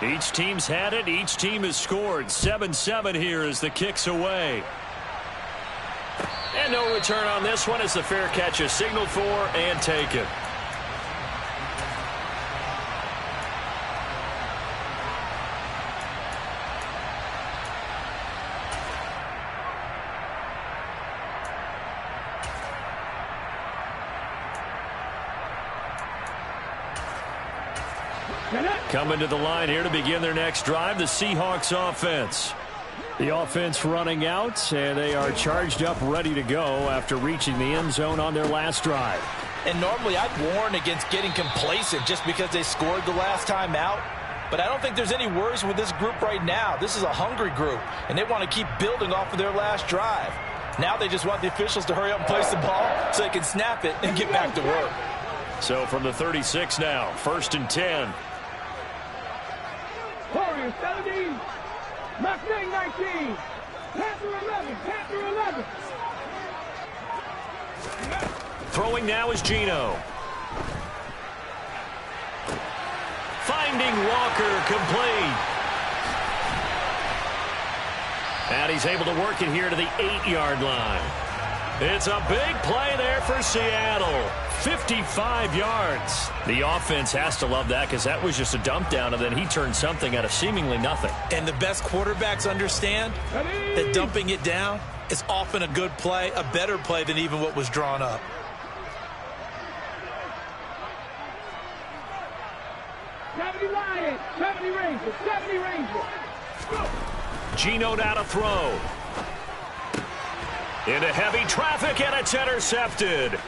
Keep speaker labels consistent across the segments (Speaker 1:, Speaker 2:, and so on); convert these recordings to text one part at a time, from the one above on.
Speaker 1: Each team's had it. Each team has scored. 7-7 here as the kick's away. And no return on this one as the fair catch is signaled for and taken. Coming to the line here to begin their next drive, the Seahawks offense. The offense running out, and they are charged up, ready to go after reaching the end zone on their last drive.
Speaker 2: And normally I'd warn against getting complacent just because they scored the last time out. But I don't think there's any worries with this group right now. This is a hungry group, and they want to keep building off of their last drive. Now they just want the officials to hurry up and place the ball so they can snap it and get back to work.
Speaker 1: So from the 36 now, 1st and 10.
Speaker 3: Warriors 17, Mustang 19, Panther 11, Panther 11.
Speaker 1: Throwing now is Geno. Finding Walker, complete. And he's able to work it here to the 8-yard line. It's a big play there for Seattle. 55 yards. The offense has to love that because that was just a dump down, and then he turned something out of seemingly nothing.
Speaker 2: And the best quarterbacks understand that dumping it down is often a good play, a better play than even what was drawn up.
Speaker 3: Lions, 70 Rangers, 70 Rangers.
Speaker 1: Geno now to throw. Into heavy traffic, and it's intercepted.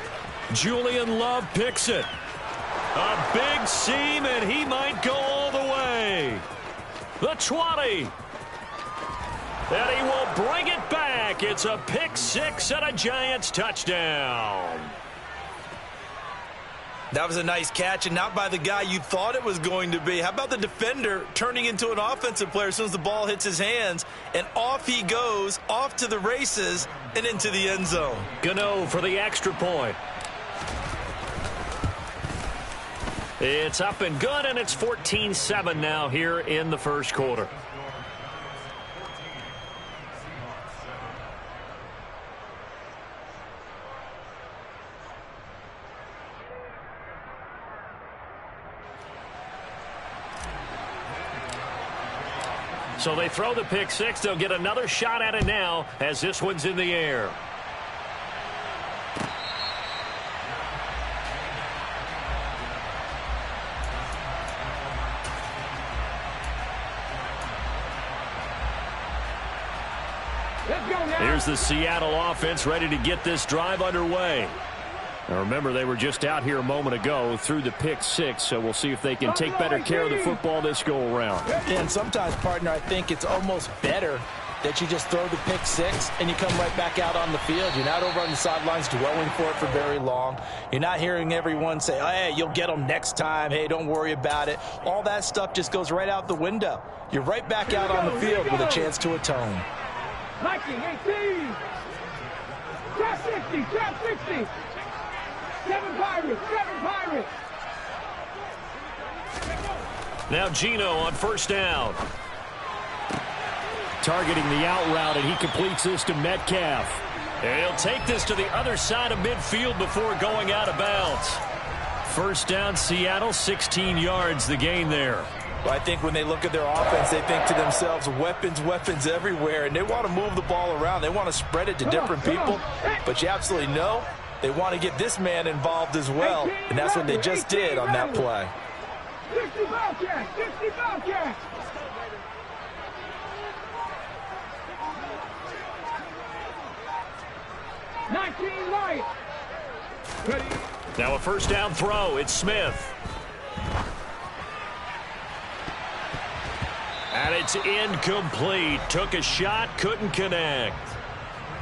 Speaker 1: Julian Love picks it. A big seam, and he might go all the way. The 20. And he will bring it back. It's a pick six and a Giants touchdown.
Speaker 2: That was a nice catch, and not by the guy you thought it was going to be. How about the defender turning into an offensive player as soon as the ball hits his hands, and off he goes, off to the races, and into the end zone.
Speaker 1: Gano for the extra point. It's up and good, and it's 14-7 now here in the first quarter. So they throw the pick six. They'll get another shot at it now as this one's in the air. Here's the Seattle offense ready to get this drive underway. Now remember, they were just out here a moment ago through the pick six, so we'll see if they can take better care of the football this go-around.
Speaker 2: And sometimes, partner, I think it's almost better that you just throw the pick six and you come right back out on the field. You're not over on the sidelines dwelling for it for very long. You're not hearing everyone say, oh, hey, you'll get them next time. Hey, don't worry about it. All that stuff just goes right out the window. You're right back out on the field with a chance to atone.
Speaker 3: Viking 18. Trap 60, trap 60. 7 Pirates, 7 Pirates.
Speaker 1: Now Geno on first down. Targeting the out route, and he completes this to Metcalf. And he'll take this to the other side of midfield before going out of bounds. First down, Seattle, 16 yards the gain there.
Speaker 2: Well, I think when they look at their offense, they think to themselves, weapons, weapons everywhere, and they want to move the ball around. They want to spread it to different people, but you absolutely know they want to get this man involved as well, and that's what they just did on that play.
Speaker 3: 60 Bobcats, 60 Bobcats.
Speaker 1: Now a first down throw. It's Smith. And it's incomplete. Took a shot, couldn't connect.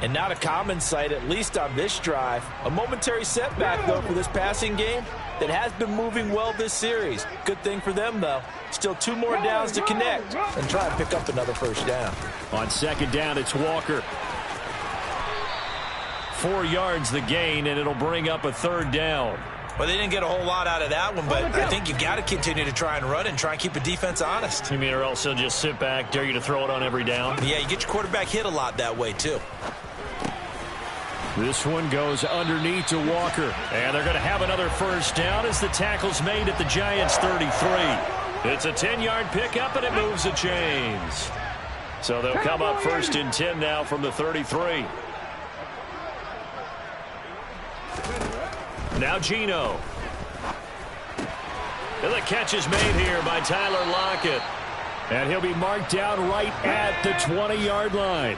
Speaker 2: And not a common sight, at least on this drive. A momentary setback, though, for this passing game that has been moving well this series. Good thing for them, though. Still 2 more downs to connect and try and pick up another first down.
Speaker 1: On second down, it's Walker. 4 yards the gain, and it'll bring up a third down.
Speaker 2: Well, they didn't get a whole lot out of that one, but I think you got to continue to try and run and try and keep the defense honest.
Speaker 1: You mean, or else they'll just sit back, dare you to throw it on every down?
Speaker 2: Yeah, you get your quarterback hit a lot that way, too.
Speaker 1: This one goes underneath to Walker. And they're going to have another first down as the tackle's made at the Giants' 33. It's a 10-yard pickup, and it moves the chains. So they'll come up first and 10 now from the 33. Now Geno. And the catch is made here by Tyler Lockett. And he'll be marked down right at the 20-yard line.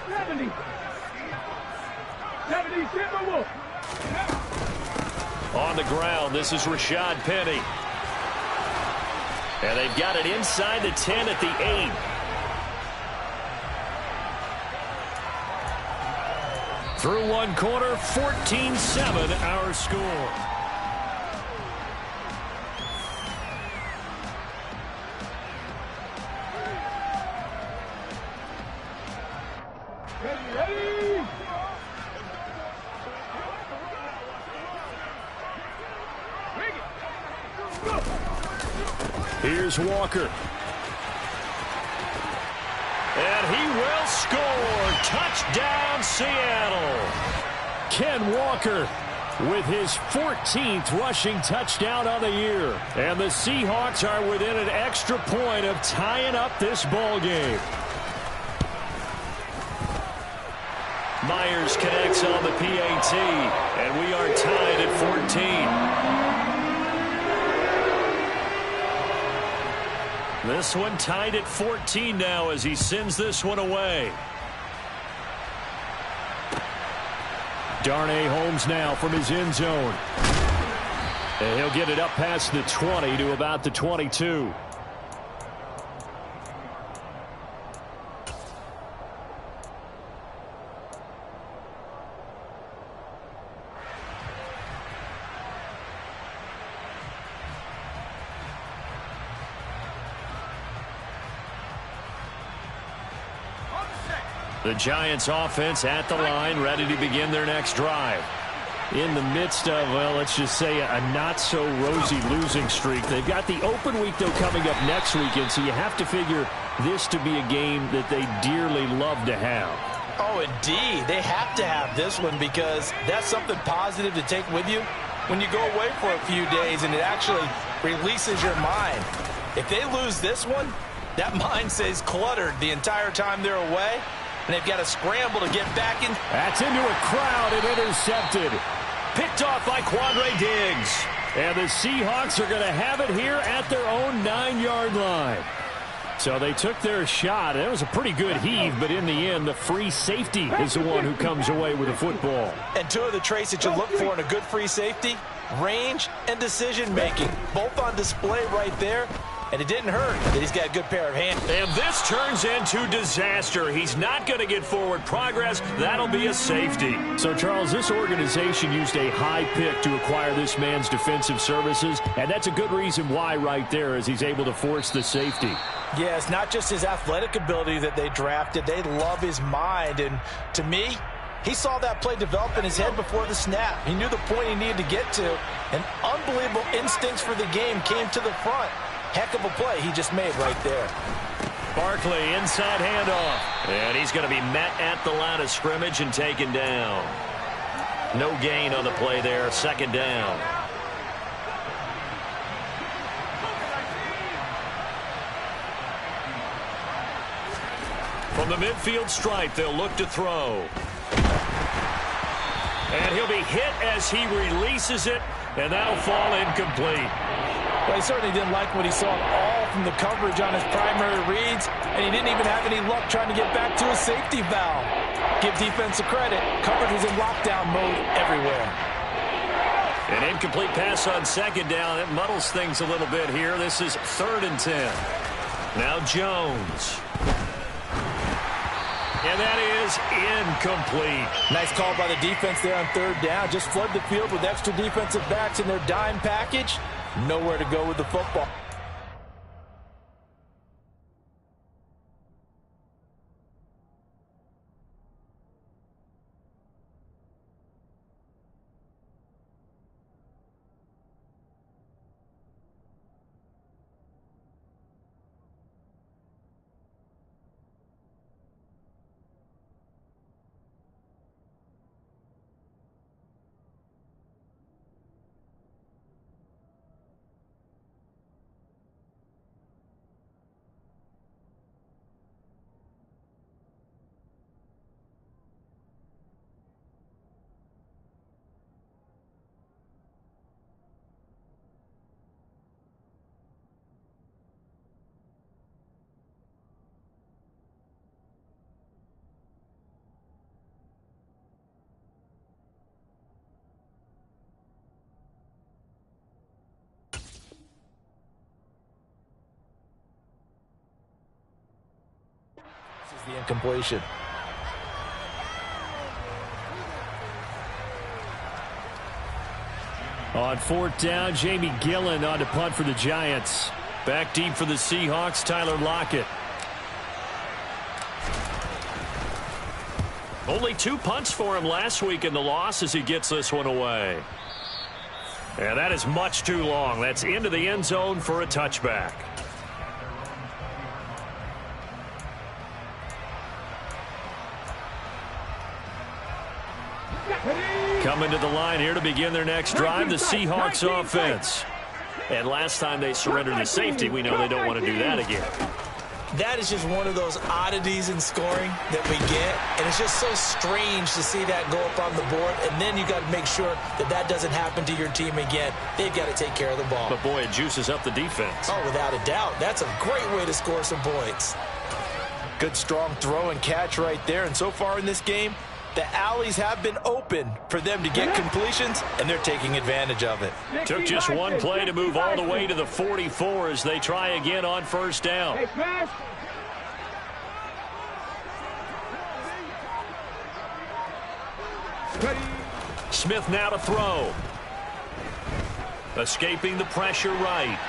Speaker 3: 70. 70, Timberwolves.
Speaker 1: On the ground, this is Rashad Penny. And they've got it inside the 10 at the 8. Through one quarter, 14-7 our score.
Speaker 3: Ready? Go.
Speaker 1: Here's Walker. And he will score. Touchdown, Seattle. Ken Walker with his 14th rushing touchdown on the year. And the Seahawks are within an extra point of tying up this ball game. Myers connects on the PAT, and we are tied at 14. This one tied at 14 now as he sends this one away. Darnay Holmes now from his end zone. And he'll get it up past the 20 to about the 22. The Giants offense at the line, ready to begin their next drive. In the midst of, well, let's just say a not-so-rosy losing streak. They've got the open week, though, coming up next weekend, so you have to figure this to be a game that they dearly love to have.
Speaker 2: Oh, indeed. They have to have this one because that's something positive to take with you when you go away for a few days, and it actually releases your mind. If they lose this one, that mind stays cluttered the entire time they're away. And they've got to scramble to get back in.
Speaker 1: That's into a crowd and intercepted. Picked off by Quandre Diggs. And the Seahawks are going to have it here at their own 9-yard line. So they took their shot. It was a pretty good heave, but in the end, the free safety is the one who comes away with the football.
Speaker 2: And two of the traits that you look for in a good free safety, range and decision-making, both on display right there. And it didn't hurt that he's got a good pair of hands.
Speaker 1: And this turns into disaster. He's not going to get forward progress. That'll be a safety. So, Charles, this organization used a high pick to acquire this man's defensive services, and that's a good reason why right there as he's able to force the safety.
Speaker 2: Yeah, it's not just his athletic ability that they drafted. They love his mind. And to me, he saw that play develop in his head before the snap. He knew the point he needed to get to, and unbelievable instincts for the game came to the front. Heck of a play he just made right there.
Speaker 1: Barkley, inside handoff. And he's going to be met at the line of scrimmage and taken down. No gain on the play there. Second down. From the midfield stripe, they'll look to throw. And he'll be hit as he releases it, and that'll fall incomplete.
Speaker 2: Well, he certainly didn't like what he saw at all from the coverage on his primary reads, and he didn't even have any luck trying to get back to his safety valve. Give defense a credit. Coverage was in lockdown mode everywhere.
Speaker 1: An incomplete pass on second down. It muddles things a little bit here. This is 3rd and 10. Now Jones. And that is incomplete.
Speaker 2: Nice call by the defense there on 3rd down. Just flood the field with extra defensive backs in their dime package. Nowhere to go with the football. the incompletion.
Speaker 1: On fourth down, Jamie Gillen on to punt for the Giants. Back deep for the Seahawks, Tyler Lockett. Only 2 punts for him last week in the loss as he gets this one away. And that is much too long. That's into the end zone for a touchback. Coming to the line here to begin their next drive, the Seahawks offense. And last time they surrendered to safety, we know they don't want to do that again.
Speaker 2: That is just one of those oddities in scoring that we get, and it's just so strange to see that go up on the board, and then you got to make sure that that doesn't happen to your team again. They've got to take care of the ball.
Speaker 1: But boy, it juices up the defense.
Speaker 2: Oh, without a doubt. That's a great way to score some points. Good strong throw and catch right there, and so far in this game, the alleys have been open for them to get completions, and they're taking advantage of it.
Speaker 1: Took just one play to move all the way to the 44 as they try again on first down. Smith now to throw. Escaping the pressure right.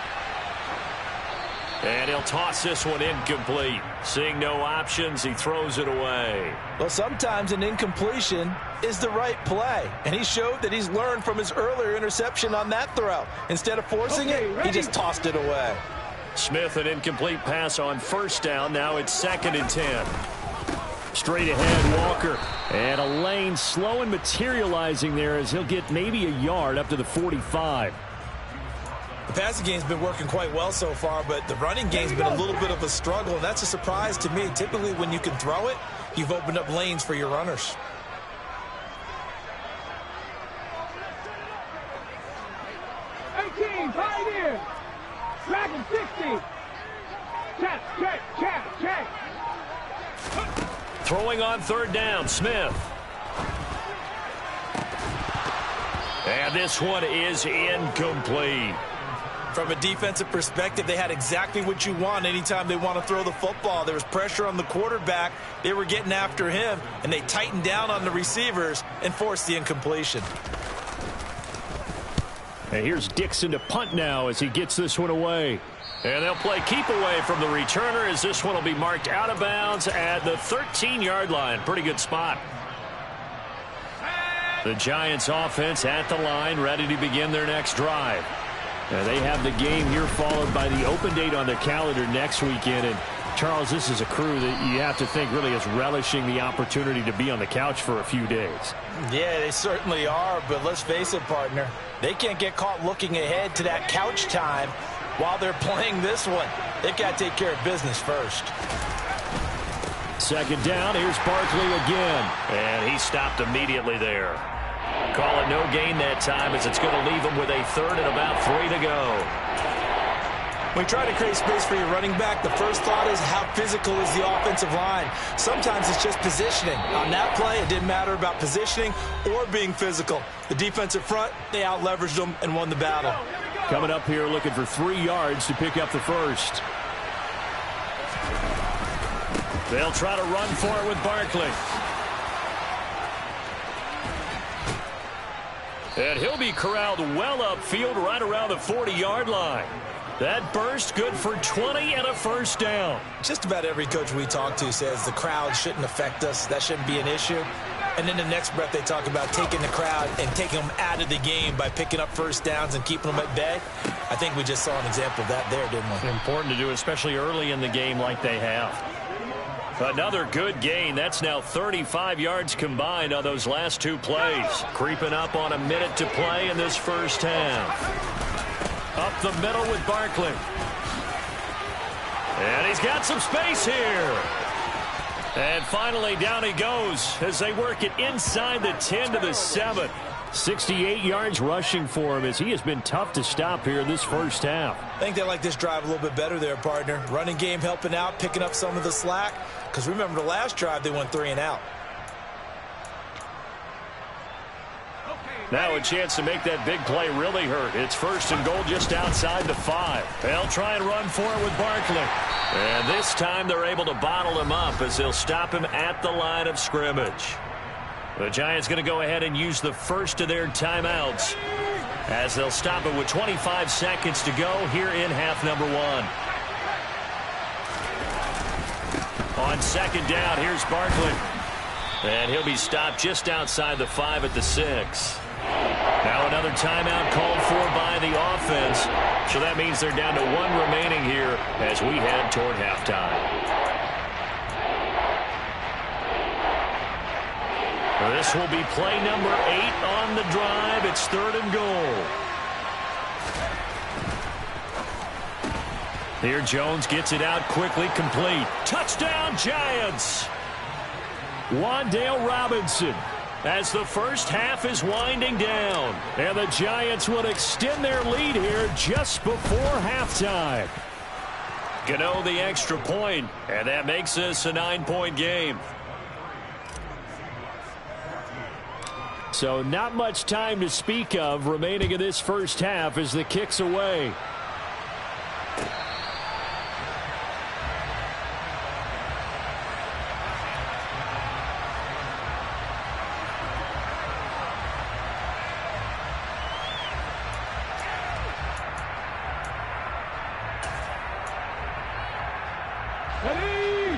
Speaker 1: And he'll toss this one incomplete. Seeing no options, he throws it away.
Speaker 2: Well, sometimes an incompletion is the right play. And he showed that he's learned from his earlier interception on that throw. Instead of forcing it, he just tossed it away.
Speaker 1: Smith, an incomplete pass on first down. Now it's 2nd and 10. Straight ahead, Walker. And a lane slow and materializing there as he'll get maybe a yard up to the 45.
Speaker 2: The passing game's been working quite well so far, but the running game's been a little bit of a struggle, and that's a surprise to me. Typically, when you can throw it, you've opened up lanes for your runners.
Speaker 3: Pioneer. Dragon 60. Check.
Speaker 1: Throwing on third down, Smith. And this one is incomplete.
Speaker 2: From a defensive perspective, they had exactly what you want anytime they want to throw the football. There was pressure on the quarterback. They were getting after him, and they tightened down on the receivers and forced the incompletion.
Speaker 1: And here's Dixon to punt now as he gets this one away. And they'll play keep away from the returner as this one will be marked out of bounds at the 13-yard line. Pretty good spot. The Giants offense at the line, ready to begin their next drive. Now they have the game here followed by the open date on their calendar next weekend. And Charles, this is a crew that you have to think really is relishing the opportunity to be on the couch for a few days.
Speaker 2: Yeah, they certainly are, but let's face it, partner. They can't get caught looking ahead to that couch time while they're playing this one. They've got to take care of business first.
Speaker 1: 2nd down, here's Barkley again. And he stopped immediately there. Call it no gain that time as it's going to leave him with a 3rd and about 3 to go.
Speaker 2: When you try to create space for your running back, the first thought is how physical is the offensive line. Sometimes it's just positioning. On that play, it didn't matter about positioning or being physical. The defensive front, they out-leveraged them and won the battle.
Speaker 1: Coming up here looking for 3 yards to pick up the first. They'll try to run for it with Barkley. And he'll be corralled well upfield right around the 40-yard line. That burst good for 20 and a first down.
Speaker 2: Just about every coach we talk to says the crowd shouldn't affect us. That shouldn't be an issue. And then the next breath they talk about taking the crowd and taking them out of the game by picking up first downs and keeping them at bay. I think we just saw an example of that there, didn't we?
Speaker 1: Important to do, especially early in the game like they have. Another good gain. That's now 35 yards combined on those last 2 plays. Creeping up on a minute to play in this first half. Up the middle with Barkley. And he's got some space here. And finally down he goes as they work it inside the 10 to the 7. 68 yards rushing for him as he has been tough to stop here this first half.
Speaker 2: I think they like this drive a little bit better there, partner. Running game helping out, picking up some of the slack. Because remember the last drive they went 3 and out.
Speaker 3: Okay,
Speaker 1: Now a chance to make that big play really hurt. It's 1st and goal just outside the 5. They'll try and run for it with Barkley. And this time they're able to bottle him up as they'll stop him at the line of scrimmage. The Giants going to go ahead and use the first of their timeouts as they'll stop it with 25 seconds to go here in half number 1. On 2nd down, here's Barkley. And he'll be stopped just outside the 5 at the 6. Now another timeout called for by the offense. So that means they're down to 1 remaining here as we head toward halftime. This will be play number 8 on the drive. It's 3rd and goal. Here Jones gets it out quickly, complete. Touchdown Giants! Wan'Dale Robinson as the first half is winding down. And the Giants will extend their lead here just before halftime. Gano the extra point, and that makes this a 9-point game. So not much time to speak of remaining in this first half as the kick's away.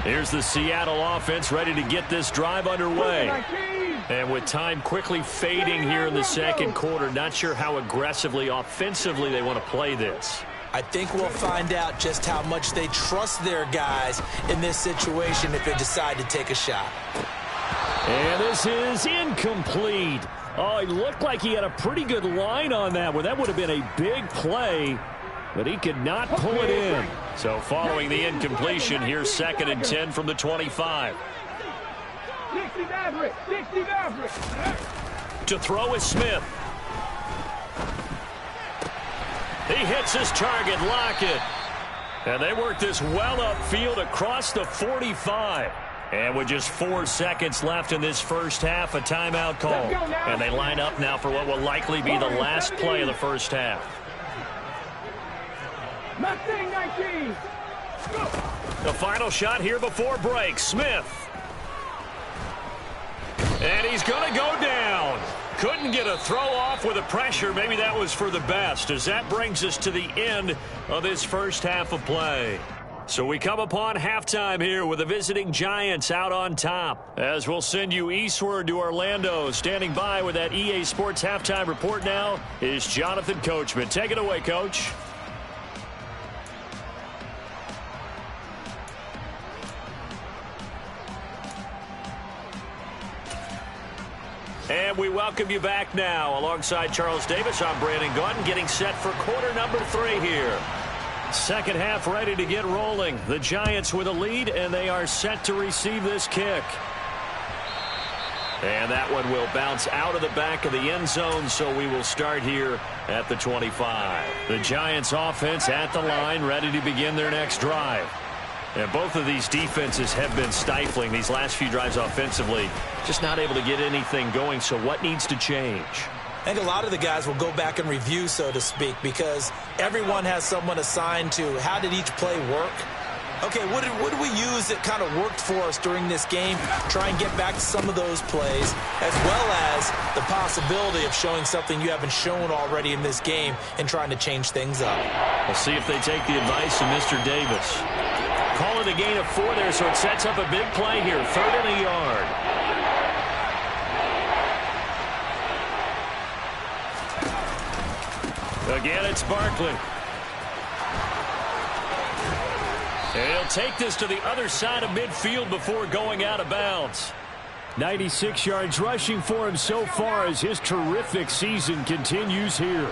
Speaker 1: Here's the Seattle offense ready to get this drive underway. And with time quickly fading here in the second quarter, not sure how aggressively, offensively they want to play this.
Speaker 2: I think we'll find out just how much they trust their guys in this situation if they decide to take a shot.
Speaker 1: And this is incomplete. Oh, it looked like he had a pretty good line on that one. That would have been a big play, but he could not pull it in. So following the incompletion, here's 2nd and 10 from the 25. To throw is Smith. He hits his target, Lockett. And they work this well upfield across the 45. And with just 4 seconds left in this first half, a timeout call. And they line up now for what will likely be the last play of the first half. The final shot here before break. Smith. And he's going to go down. Couldn't get a throw off with the pressure. Maybe that was for the best, as that brings us to the end of this first half of play. So we come upon halftime here with the visiting Giants out on top. As we'll send you eastward to Orlando. Standing by with that EA Sports halftime report now is Jonathan Coachman. Take it away, Coach. And we welcome you back now. Alongside Charles Davis, I'm Brandon Gaudin, getting set for quarter number 3 here. Second half ready to get rolling. The Giants with a lead, and they are set to receive this kick. And that one will bounce out of the back of the end zone, so we will start here at the 25. The Giants offense at the line, ready to begin their next drive. And both of these defenses have been stifling these last few drives offensively. Just not able to get anything going, so what needs to change?
Speaker 2: I think a lot of the guys will go back and review, so to speak, because everyone has someone assigned to how did each play work. Okay, what did we use that kind of worked for us during this game? Try and get back to some of those plays, as well as the possibility of showing something you haven't shown already in this game and trying to change things up.
Speaker 1: We'll see if they take the advice of Mr. Davis. Call it a gain of 4 there, so it sets up a big play here. 3rd and a yard. Again, it's Barkley. And he'll take this to the other side of midfield before going out of bounds. 96 yards rushing for him so far as his terrific season continues here.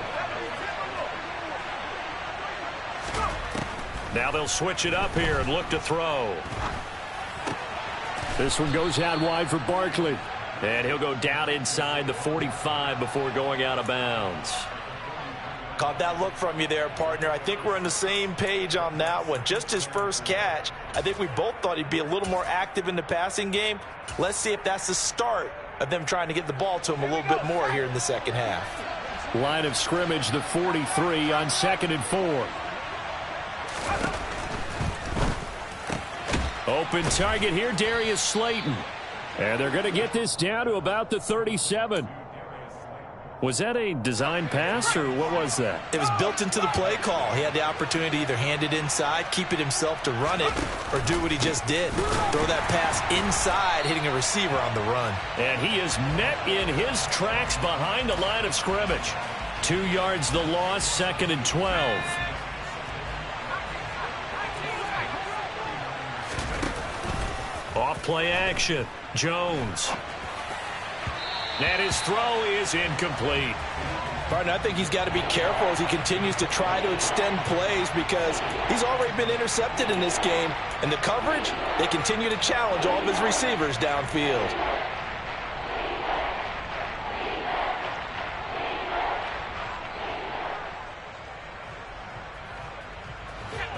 Speaker 1: Now they'll switch it up here and look to throw. This one goes out wide for Barkley. And he'll go down inside the 45 before going out of bounds.
Speaker 2: Caught that look from you there, partner. I think we're on the same page on that one. Just his first catch. I think we both thought he'd be a little more active in the passing game. Let's see if that's the start of them trying to get the ball to him a little bit more here in the second half.
Speaker 1: Line of scrimmage, the 43 on 2nd and 4. Open target here, Darius Slayton. And they're going to get this down to about the 37. Was that a design pass, or what was that?
Speaker 2: It was built into the play call. He had the opportunity to either hand it inside, keep it himself to run it, or do what he just did. Throw that pass inside, hitting a receiver on the run.
Speaker 1: And he is met in his tracks behind the line of scrimmage. 2 yards the loss, 2nd and 12. Off play action. Jones. And his throw is incomplete.
Speaker 2: Partner, I think he's got to be careful as he continues to try to extend plays because he's already been intercepted in this game. And the coverage, they continue to challenge all of his receivers downfield.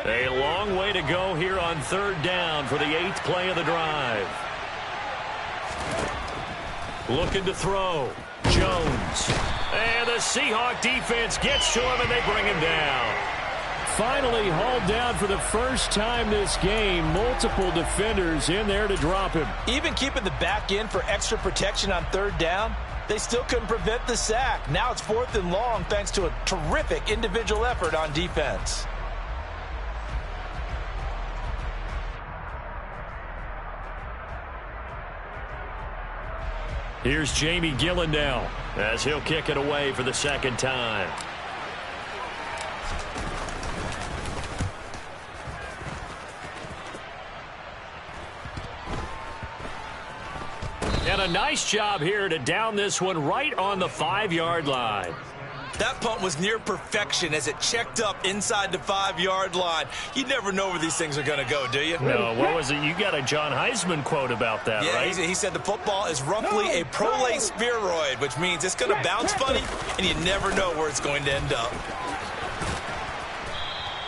Speaker 1: A long way to go here on 3rd down for the 8th play of the drive. Looking to throw. Jones. And the Seahawk defense gets to him, and they bring him down. Finally hauled down for the first time this game. Multiple defenders in there to drop him.
Speaker 2: Even keeping the back end for extra protection on 3rd down, they still couldn't prevent the sack. Now it's 4th and long thanks to a terrific individual effort on defense.
Speaker 1: Here's Jamie Gillen now as he'll kick it away for the 2nd time. And a nice job here to down this one right on the 5-yard line.
Speaker 2: That punt was near perfection as it checked up inside the 5-yard line. You never know where these things are going to go, do you?
Speaker 1: No, what was it? You got a John Heisman quote about that, right?
Speaker 2: Yeah, he said the football is roughly a prolate spheroid, which means it's going to bounce funny, and you never know where it's going to end up.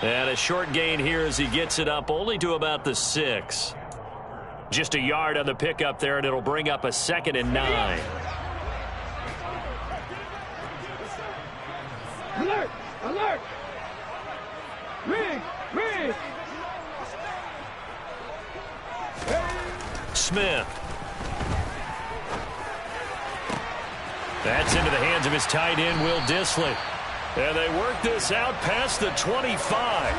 Speaker 1: And a short gain here as he gets it up only to about the 6. Just a yard on the pickup there, and it'll bring up a 2nd and 9.
Speaker 3: Alert! Alert! Rig! Rig!
Speaker 1: Smith. That's into the hands of his tight end, Will Dissly. And they work this out past the 25.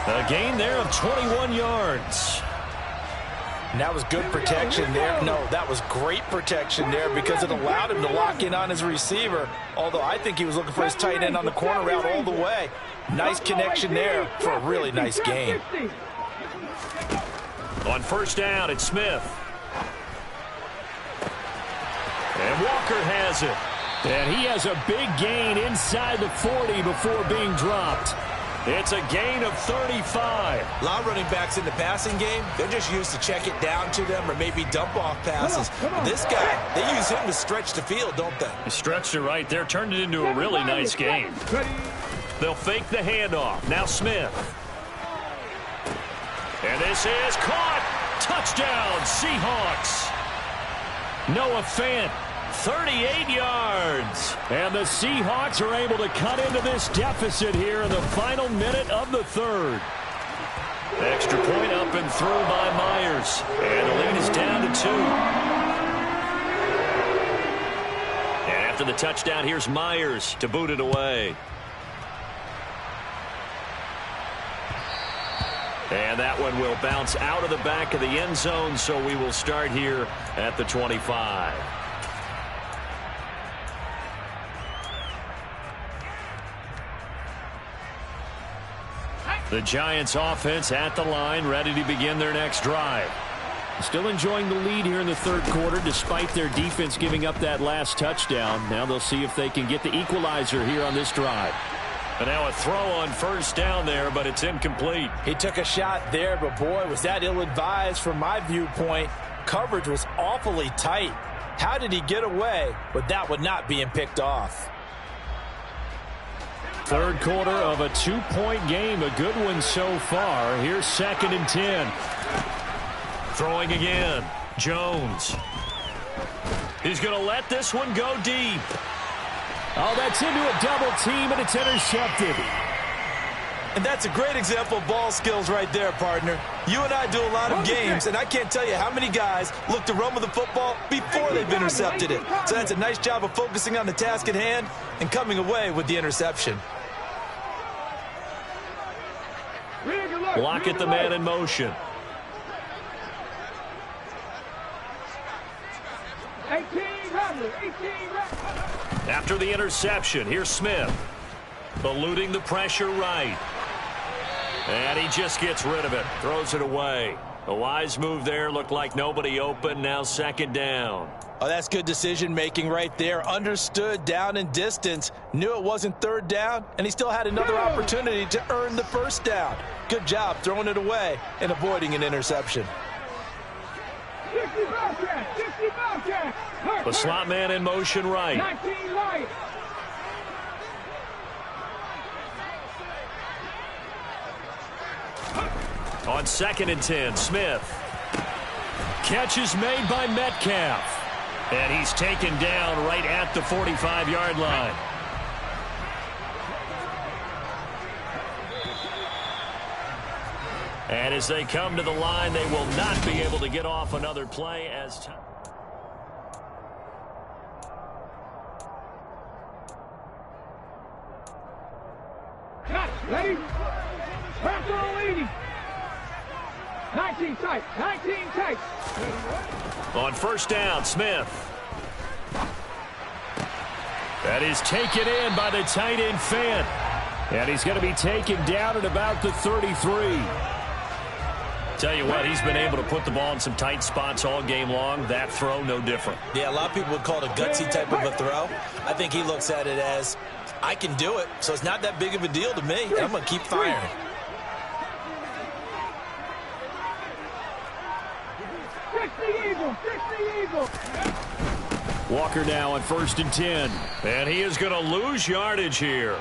Speaker 1: A gain there of 21 yards.
Speaker 2: And that was good protection there. No, that was great protection there because it allowed him to lock in on his receiver. Although I think he was looking for his tight end on the corner route all the way. Nice connection there for a really nice gain.
Speaker 1: On 1st down, it's Smith. And Walker has it. And he has a big gain inside the 40 before being dropped. It's a gain of 35.
Speaker 2: A lot of running backs in the passing game, they're just used to check it down to them or maybe dump off passes. This guy, they use him to stretch the field, don't they?
Speaker 1: He stretched it right there, turned it into a really nice game. They'll fake the handoff. Now Smith. And this is caught. Touchdown, Seahawks. Noah Fant, 38 yards. And the Seahawks are able to cut into this deficit here in the final minute of the 3rd. Extra point up and through by Myers. And the lead is down to 2. And after the touchdown, here's Myers to boot it away. And that one will bounce out of the back of the end zone, so we will start here at the 25. The Giants offense at the line, ready to begin their next drive. Still enjoying the lead here in the 3rd quarter, despite their defense giving up that last touchdown. Now they'll see if they can get the equalizer here on this drive. And now a throw on 1st down there, but it's incomplete.
Speaker 2: He took a shot there, but boy, was that ill-advised from my viewpoint. Coverage was awfully tight. How did he get away with that one not being picked off?
Speaker 1: 3rd quarter of a 2-point game, a good one so far. Here's 2nd and 10. Throwing again, Jones. He's going to let this one go deep.
Speaker 4: Oh, that's into a double team, and it's intercepted.
Speaker 2: And that's a great example of ball skills right there, partner. You and I do a lot of games, and I can't tell you how many guys look to run with the football before they've intercepted it. So that's a nice job of focusing on the task at hand and coming away with the interception.
Speaker 1: Block at the man in motion.
Speaker 3: 18.
Speaker 1: After the interception, here's Smith. Eluding the pressure right. And he just gets rid of it. Throws it away. A wise move there. Looked like nobody open. Now second down.
Speaker 2: Oh, that's good decision-making right there. Understood down and distance. Knew it wasn't third down, and he still had another opportunity to earn the first down. Good job throwing it away and avoiding an interception.
Speaker 3: 60 Bobcat, 60 Bobcat.
Speaker 1: The slot man in motion right.
Speaker 3: 19 light.
Speaker 1: On 2nd and 10, Smith. Catch is made by Metcalf. And he's taken down right at the 45-yard line. And as they come to the line, they will not be able to get off another play as time.
Speaker 3: Cut, ready? Press on leading. 19 tight, 19 tight.
Speaker 1: On first down, Smith. That is taken in by the tight end, Fant. And he's going to be taken down at about the 33. Tell you what, he's been able to put the ball in some tight spots all game long. That throw, no different.
Speaker 2: Yeah, a lot of people would call it a gutsy type of a throw. I think he looks at it as, I can do it, so it's not that big of a deal to me. I'm going to keep firing.
Speaker 1: Walker now on 1st and 10. And he is going to lose yardage here.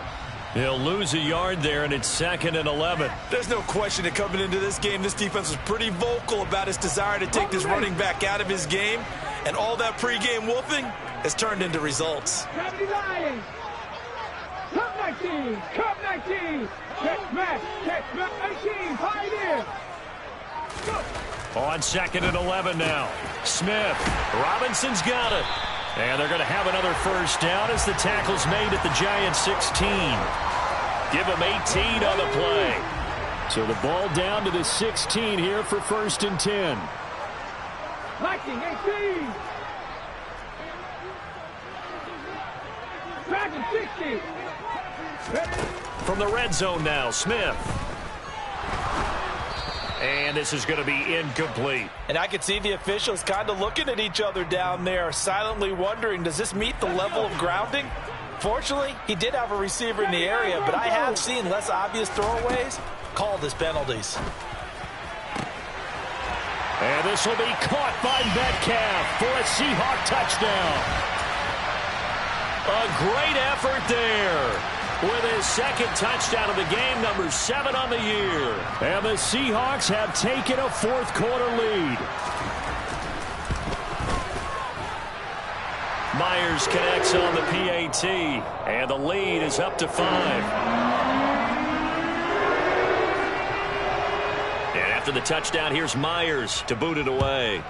Speaker 1: He'll lose a yard there, and it's 2nd and 11.
Speaker 2: There's no question that coming into this game, this defense was pretty vocal about its desire to take this running back out of his game. And all that pregame wolfing has turned into results.
Speaker 3: Cup 19, Cup 19. Catch back, 19, Pioneer.
Speaker 1: On 2nd and 11 now. Smith. Robinson's got it. And they're going to have another first down as the tackle's made at the Giants 16. Give them 18 on the play.
Speaker 4: So the ball down to the 16 here for 1st and 10.
Speaker 3: 19, 18. Dragon 60.
Speaker 1: From the red zone now, Smith. And this is going to be incomplete.
Speaker 2: And I could see the officials kind of looking at each other down there, silently wondering, does this meet the level of grounding? Fortunately, he did have a receiver in the area, but I have seen less obvious throwaways called as penalties.
Speaker 4: And this will be caught by Metcalf for a Seahawk touchdown.
Speaker 1: A great effort there. With his 2nd touchdown of the game, number 7 on the year.
Speaker 4: And the Seahawks have taken a 4th quarter lead.
Speaker 1: Myers connects on the PAT, and the lead is up to 5. And after the touchdown, here's Myers to boot it away.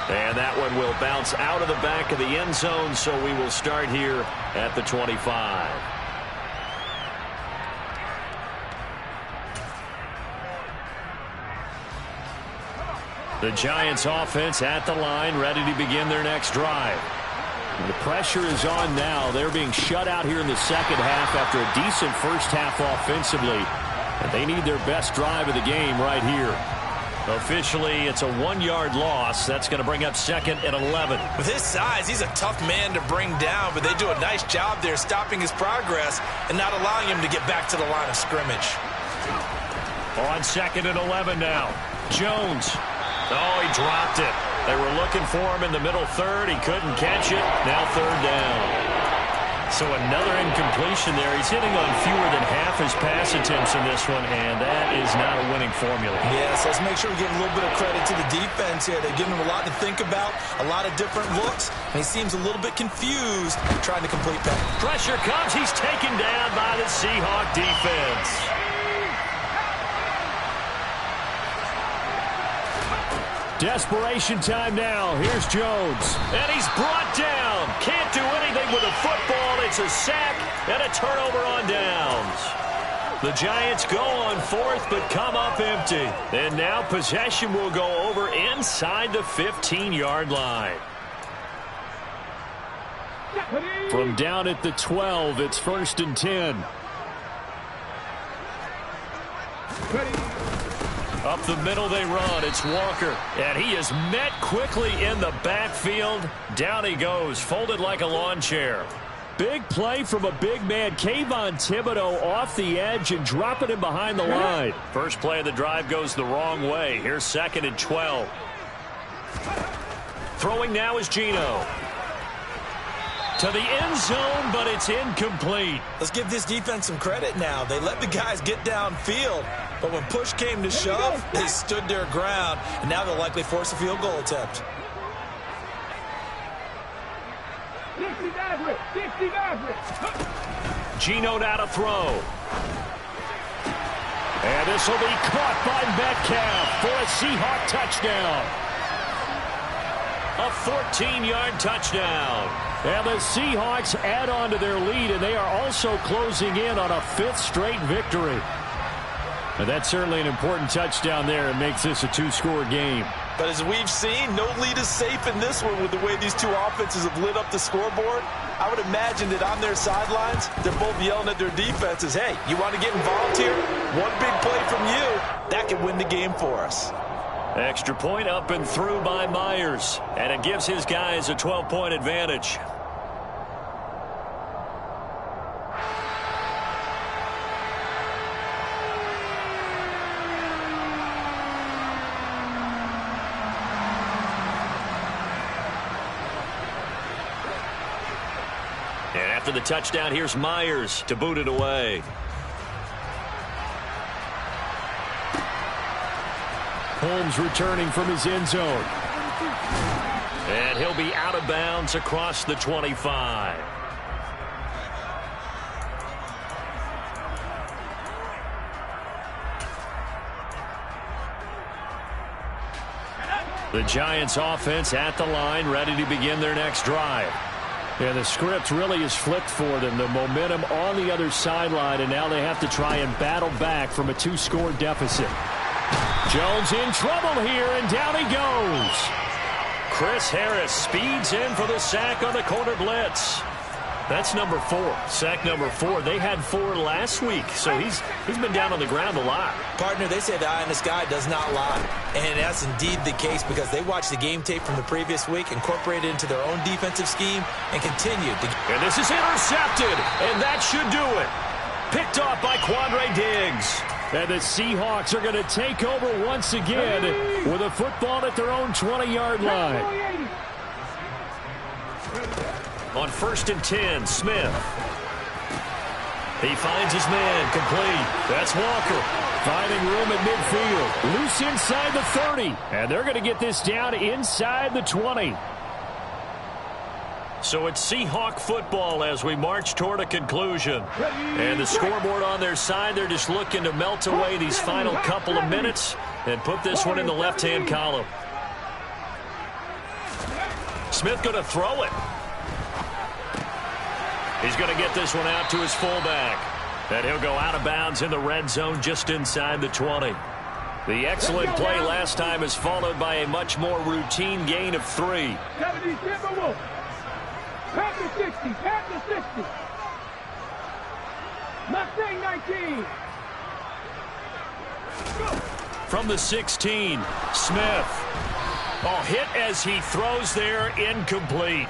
Speaker 1: And that one will bounce out of the back of the end zone, so we will start here at the 25. The Giants offense at the line, ready to begin their next drive.
Speaker 4: The pressure is on now. They're being shut out here in the second half after a decent first half offensively. And they need their best drive of the game right here.
Speaker 1: Officially, it's a 1-yard loss. That's going to bring up 2nd and 11.
Speaker 2: With his size, he's a tough man to bring down, but they do a nice job there stopping his progress and not allowing him to get back to the line of scrimmage.
Speaker 1: On 2nd and 11 now. Jones. Oh, he dropped it. They were looking for him in the middle third. He couldn't catch it. Now 3rd down. So another incompletion there. He's hitting on fewer than half his pass attempts in this one, and that is not a winning formula.
Speaker 2: Yes, let's make sure we give a little bit of credit to the defense here. They're giving him a lot to think about, a lot of different looks, and he seems a little bit confused trying to complete that.
Speaker 1: Pressure comes. He's taken down by the Seahawk defense.
Speaker 4: Desperation time now. Here's Jones.
Speaker 1: And he's brought down. Can't do anything with a football. It's a sack and a turnover on downs. The Giants go on fourth but come up empty. And now possession will go over inside the 15-yard line.
Speaker 4: From down at the 12, it's 1st and 10.
Speaker 1: Up the middle they run. It's Walker. And he is met quickly in the backfield. Down he goes, folded like a lawn chair.
Speaker 4: Big play from a big man. Kayvon Thibodeaux off the edge and dropping him behind the line.
Speaker 1: First play of the drive goes the wrong way. Here's 2nd and 12. Throwing now is Geno. To the end zone, but it's incomplete.
Speaker 2: Let's give this defense some credit now. They let the guys get downfield, but when push came to shove, they stood their ground, and now they'll likely force a field goal attempt.
Speaker 3: 60
Speaker 1: Geno now to throw. And this will be caught by Metcalf for a Seahawk touchdown. A 14-yard touchdown.
Speaker 4: And the Seahawks add on to their lead, and they are also closing in on a 5th straight victory. And that's certainly an important touchdown there. It makes this a 2-score game.
Speaker 2: But as we've seen, no lead is safe in this one with the way these two offenses have lit up the scoreboard. I would imagine that on their sidelines, they're both yelling at their defenses, hey, you want to get involved here? One big play from you, that could win the game for us.
Speaker 1: Extra point up and through by Myers. And it gives his guys a 12-point advantage. And after the touchdown, here's Myers to boot it away.
Speaker 4: Holmes returning from his end zone.
Speaker 1: And he'll be out of bounds across the 25. The Giants offense at the line, ready to begin their next drive.
Speaker 4: Yeah, the script really is flipped for them. The momentum on the other sideline, and now they have to try and battle back from a 2-score deficit. Jones in trouble here, and down he goes.
Speaker 1: Chris Harris speeds in for the sack on the corner blitz. That's number 4. Sack number 4. They had 4 last week, so he's been down on the ground a lot.
Speaker 2: Partner, they say the eye in the sky does not lie. And that's indeed the case because they watched the game tape from the previous week, incorporated it into their own defensive scheme, and continued to...
Speaker 1: And this is intercepted, and that should do it. Picked off by Quandre Diggs.
Speaker 4: And the Seahawks are going to take over once again with a football at their own 20-yard line.
Speaker 1: On 1st and 10, Smith. He finds his man, complete. That's Walker.
Speaker 4: Finding room at midfield. Loose inside the 30. And they're going to get this down inside the 20.
Speaker 1: So it's Seahawk football as we march toward a conclusion. And the scoreboard on their side, they're just looking to melt away these final couple of minutes and put this one in the left-hand column. Smith going to throw it. He's going to get this one out to his fullback. And he'll go out of bounds in the red zone just inside the 20. The excellent play last time is followed by a much more routine gain of 3.
Speaker 3: Pack to 60, pack to 60. Mustang 19.
Speaker 1: From the 16, Smith. Oh, hit as he throws there, incomplete.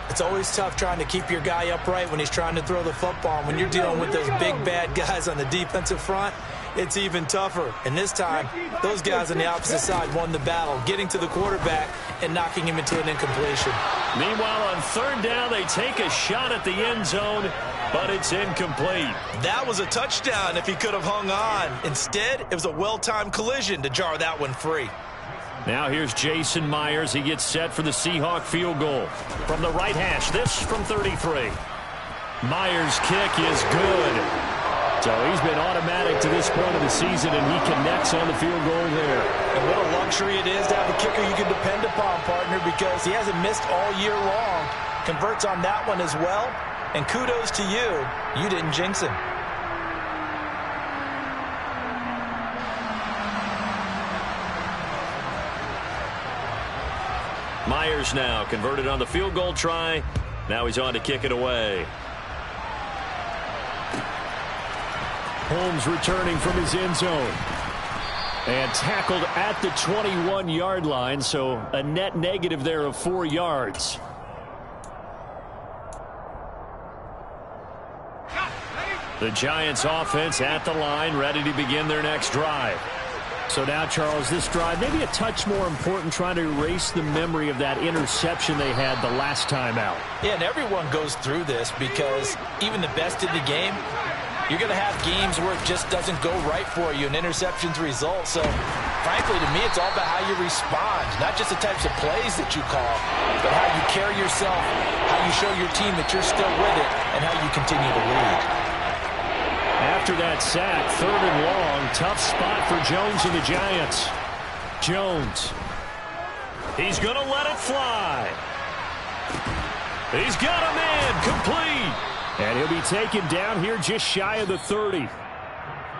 Speaker 2: It's always tough trying to keep your guy upright when he's trying to throw the football. When you're dealing with those big, bad guys on the defensive front, it's even tougher. And this time, those guys on the opposite side won the battle, getting to the quarterback and knocking him into an incompletion.
Speaker 1: Meanwhile, on third down, they take a shot at the end zone, but it's incomplete.
Speaker 2: That was a touchdown if he could have hung on. Instead, it was a well-timed collision to jar that one free.
Speaker 1: Now here's Jason Myers. He gets set for the Seahawk field goal. From the right hash, this from 33. Myers' kick is good. So he's been automatic to this point of the season, and he connects on the field goal there.
Speaker 2: And what a luxury it is to have a kicker you can depend upon, partner, because he hasn't missed all year long. Converts on that one as well. And kudos to you. You didn't jinx him.
Speaker 1: Myers now converted on the field goal try. Now he's on to kick it away.
Speaker 4: Holmes returning from his end zone. And tackled at the 21-yard line, so a net negative there of 4 yards. The Giants offense at the line, ready to begin their next drive. So now, Charles, this drive maybe a touch more important, trying to erase the memory of that interception they had the last time out.
Speaker 2: Yeah, and everyone goes through this because even the best in the game, you're going to have games where it just doesn't go right for you and interceptions result. So, frankly, to me, it's all about how you respond, not just the types of plays that you call, but how you carry yourself, how you show your team that you're still with it, and how you continue to lead.
Speaker 4: After that sack, third and long, tough spot for Jones and the Giants. Jones.
Speaker 1: He's going to let it fly. He's got a man complete.
Speaker 4: And he'll be taken down here just shy of the 30.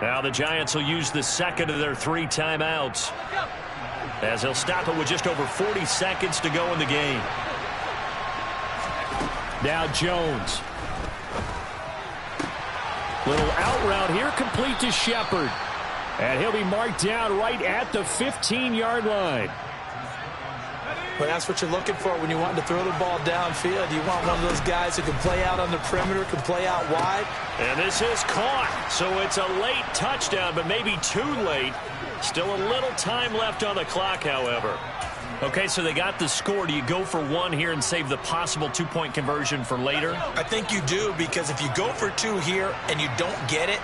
Speaker 1: Now the Giants will use the second of their 3 timeouts, as they'll stop it with just over 40 seconds to go in the game.
Speaker 4: Now Jones. Little out route here, complete to Shepard. And he'll be marked down right at the 15-yard line.
Speaker 2: Well, that's what you're looking for when you want to throw the ball downfield. You want one of those guys who can play out on the perimeter, can play out wide.
Speaker 1: And this is caught, so it's a late touchdown, but maybe too late. Still a little time left on the clock, however. Okay, so they got the score. Do you go for 1 here and save the possible 2-point conversion for later?
Speaker 2: I think you do, because if you go for 2 here and you don't get it,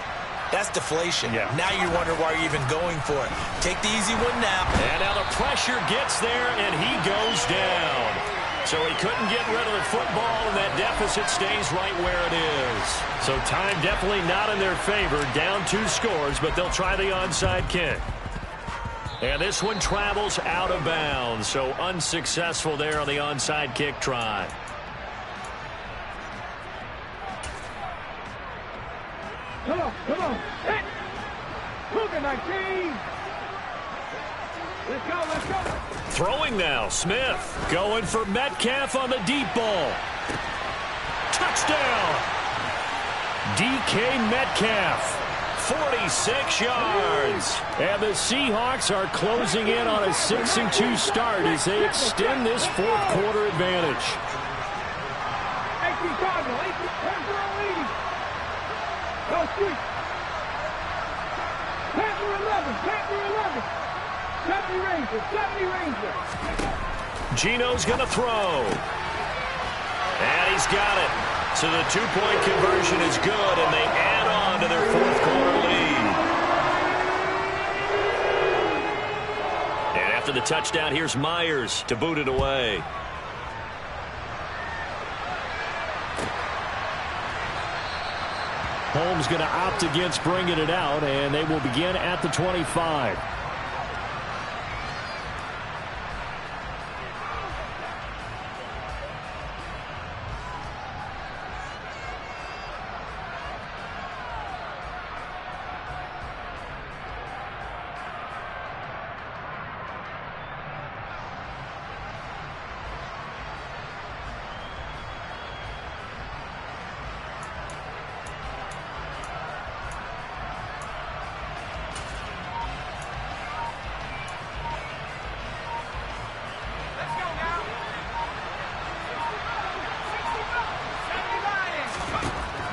Speaker 2: that's deflation.
Speaker 1: Yeah.
Speaker 2: Now you wonder why you're even going for it. Take the easy one now.
Speaker 1: And now the pressure gets there, and he goes down. So he couldn't get rid of the football, and that deficit stays right where it is. So time definitely not in their favor. Down 2 scores, but they'll try the onside kick. And this one travels out of bounds, so unsuccessful there on the onside kick try.
Speaker 3: Come on. Hit. Cougar 19. Let's go.
Speaker 1: Throwing now, Smith going for Metcalf on the deep ball. Touchdown! DK Metcalf. 46 yards.
Speaker 4: And the Seahawks are closing in on a 6-2 start as they extend this fourth-quarter advantage.
Speaker 3: 18 Cardinal, 18 leading. Go street. Panther 11. 70 Ranger.
Speaker 1: Gino's going to throw. And he's got it. So the 2-point conversion is good, and they add on to their fourth-quarter lead. And after the touchdown, here's Myers to boot it away.
Speaker 4: Holmes going to opt against bringing it out, and they will begin at the 25.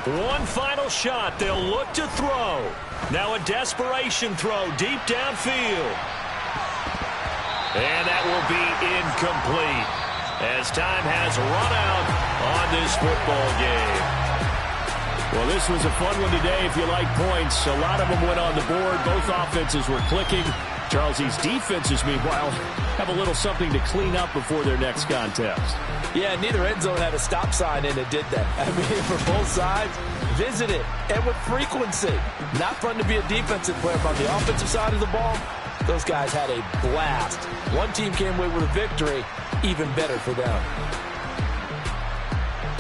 Speaker 1: One final shot. They'll look to throw. Now a desperation throw deep downfield. And that will be incomplete as time has run out on this football game.
Speaker 4: Well, this was a fun one today if you like points. A lot of them went on the board. Both offenses were clicking. Charles, these defenses, meanwhile, have a little something to clean up before their next contest.
Speaker 2: Yeah, neither end zone had a stop sign in it, did they? I mean, for both sides, visit it, and with frequency. Not fun to be a defensive player, but on the offensive side of the ball, those guys had a blast. One team came away with a victory, even better for them.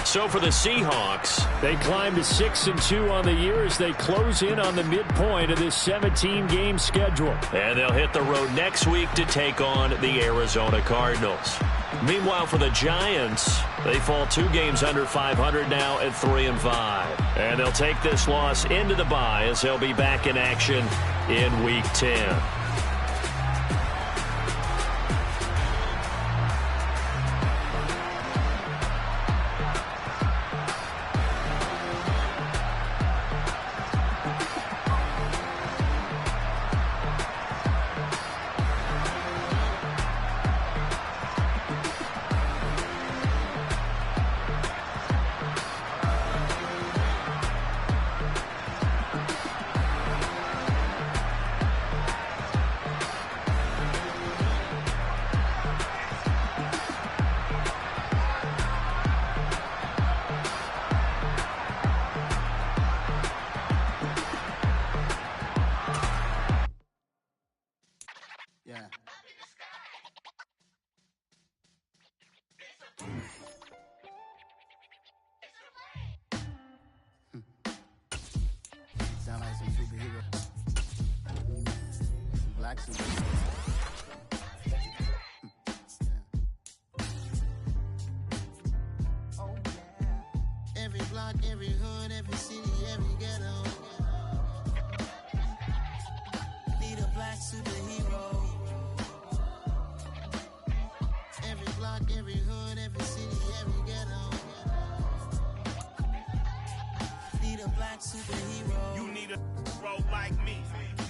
Speaker 1: So for the Seahawks,
Speaker 4: they climb to 6-2 on the year as they close in on the midpoint of this 17-game schedule.
Speaker 1: And they'll hit the road next week to take on the Arizona Cardinals. Meanwhile, for the Giants, they fall 2 games under 500 now at 3-5. And they'll take this loss into the bye as they'll be back in action in Week 10.
Speaker 5: Sound like some superhero. Some black superhero. Oh yeah. Every block, every hood, every city, every ghetto. Need a black superhero. Every block, every hood, every city, every ghetto. Need a black superhero.
Speaker 6: You need a bro like me.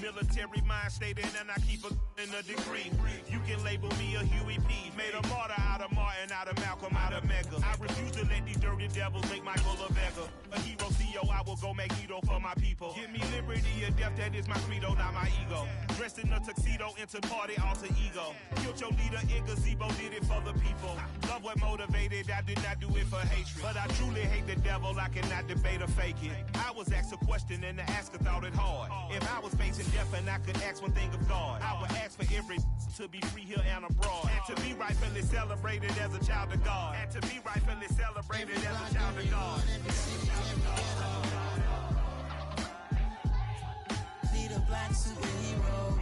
Speaker 6: Military mind stated, and I keep in a degree. You can label me a Huey P. Made a martyr out of Martin, out of Malcolm, out of Mega. I refuse to let these dirty devils make Michael a beggar. A hero CEO, I will go Magneto for my people. Give me liberty or death, that is my credo, not my ego. Dressed in a tuxedo, into party, alter ego. Killed your leader in gazebo, did it for the people. Love what motivated, I did not do it for hatred. But I truly hate the devil, I cannot debate or fake it. I was asked a question and the asker thought it hard. If I was facing death and I could ask one thing of God, I would ask for every to be free here and abroad. And to be rightfully celebrated as a child of God. And to be rightfully celebrated as a child of God.
Speaker 5: Need a black superhero.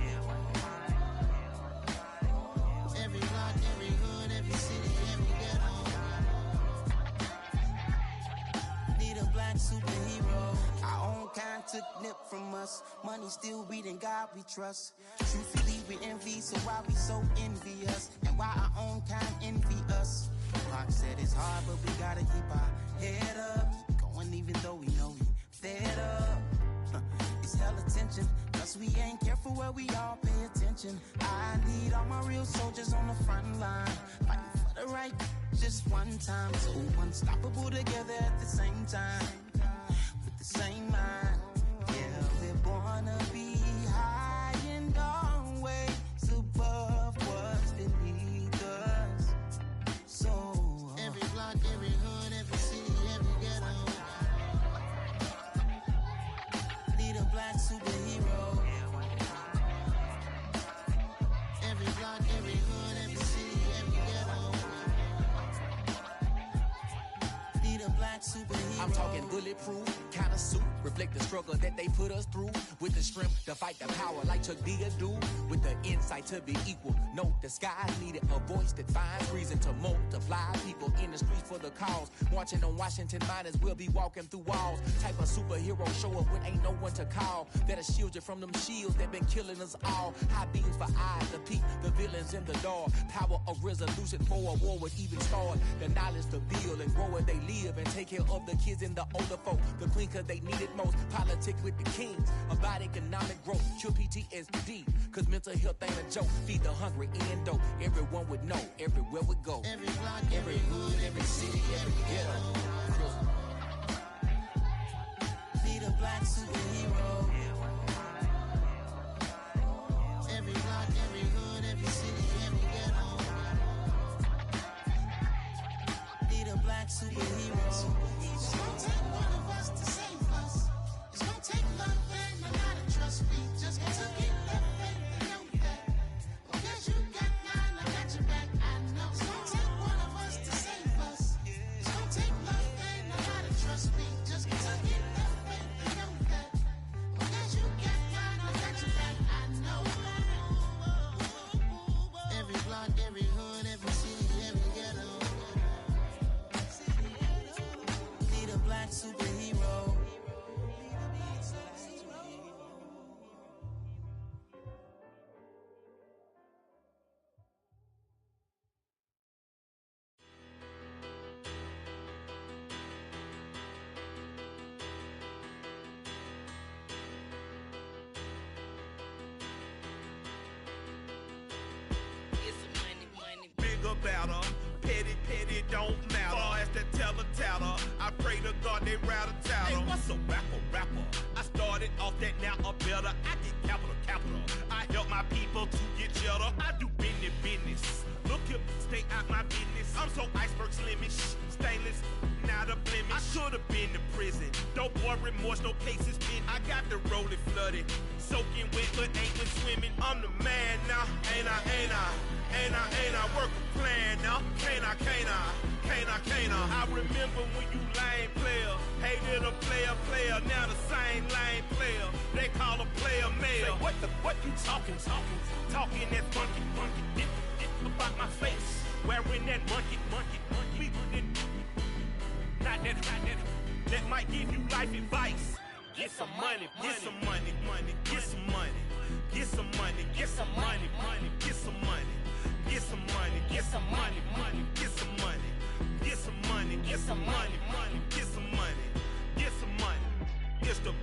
Speaker 5: Every block, every hood, every city, every ghetto. Need a black superhero. Our own kind took nip from us. Money still reading God we trust. Truthfully we envy, so why we so envious? And why our own kind envy us? Rock said it's hard, but we gotta keep our head up. Going even though we know we fed up. It's hell attention, cause we ain't careful where we all pay attention. I need all my real soldiers on the front line, fighting for the right just one time. So unstoppable together at the same time, with the same mind. Yeah, we're born to be high and always above what's beneath us. So every block, every hood, every city, every ghetto. Need a black superhero. Every block, every hood, every city, every ghetto. Need a black superhero.
Speaker 7: I'm talking bulletproof kind of suit, reflect the struggle that they put us through, with the strength to fight the power like Chuck D do, with the insight to be equal. Note the skies needed a voice that finds reason to multiply people in the streets for the cause. Marching on Washington, might as well be walking through walls. Type of superhero show up when ain't no one to call. That'll shield you from them shields that been killing us all. High beams for eyes to peek the villains in the dark. Power of resolution for a war would even start. The knowledge to build and grow where they live and take take care of the kids and the older folk. The queen cause they need it most. Politics with the kings about economic growth. Cure PTSD cause mental health ain't a joke. Feed the hungry and dope. Everyone would know everywhere we go. Every block, every hood, every city, every ghetto.
Speaker 5: Need a black superhero. Every block, every hood, every city, every ghetto. Need a black superhero. It's gonna take one of us to save us. It's gonna take love and a lot of trust. We just got to get love and know that. Because you got mine, I got your back. I know. It's gonna take one of us to save us. It's gonna take love and a lot of trust. We just got to get love and know that. Because you got mine, I got your back. I know. Every block, every hood, every city, every ghetto. Need a black superhero.
Speaker 6: Bigger, better, petty, don't matter. Far as the teller, I pray to God they rattle tattle. Hey, what's a rapper? I started off that, now I'm better. I get capital. I help my people to get cheddar. I do business. Look here, stay out my business. I'm so iceberg slimish, stainless, not a blemish. I should have been to prison. Don't boy remorse, no cases pinned. I got the rolling flooded, soaking wet, but ain't been swimming. I'm the man now, ain't I? Work a plan now, can't I? I remember when you lame player, hated a player, now the same lame player. They call a player mayor. Say, what you talking that funky, about my face, wearing that monkey. We not that might give you life advice. Get some money. It's the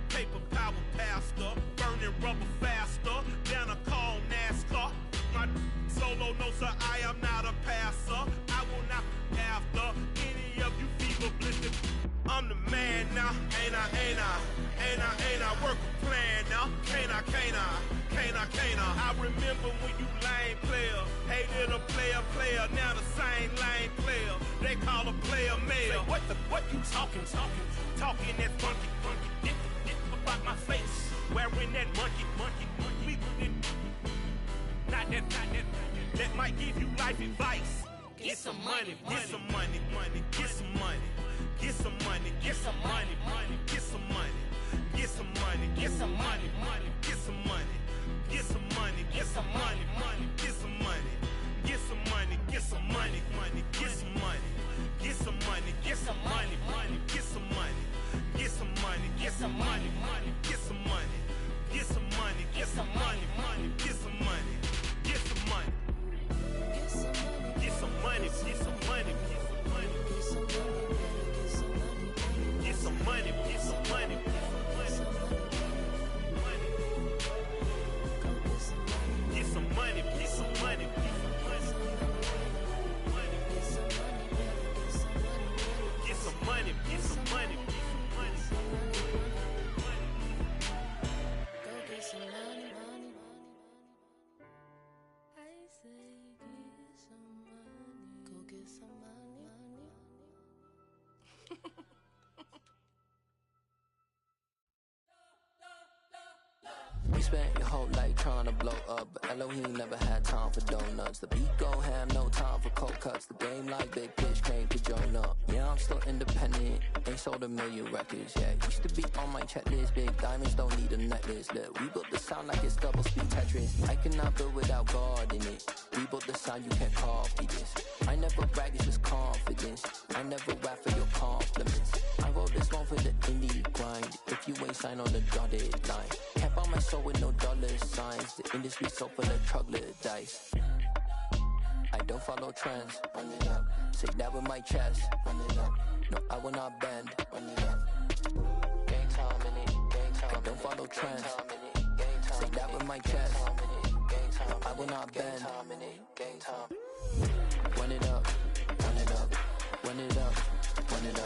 Speaker 6: paper power pastor, burning rubber faster than a call NASCAR. My solo notes are I am not a passer. I will not after any of you fever blistered. I'm the man now, ain't I? Work a plan now, can't I? I remember when you lame player, hated a player, now the same lame player. They call a player mayor. Say, what you talking that funky, about my face, wearing that monkey. We not that might give you life advice. Get some money.
Speaker 8: We spent your whole life trying to blow up, but Elohim never had time for donuts. The beat gon' have no time for cold cuts. The game like Big Pitch came to join up. Yeah, I'm still independent, ain't sold a million records. Yeah, used to be on my checklist. Big diamonds don't need a necklace. Look, we built the sound like it's double speed Tetris. I cannot build without God in it. We built the sound, you can't copy this. I never brag, it's just confidence. I never rap for your compliments. I wrote this one for the indie grind. If you ain't signed on the dotted line, can't buy my soul with no dollar signs. The industry so full of troglodytes. I don't follow trends, run it up. Say that with my chest. Run it up. No, I will not bend. Run it up. Gang time in it. Gang time. I don't follow trends. Say that with my chest. No, I will not bend. Gang time. Run it up. Run it up. Run it up. Run it up.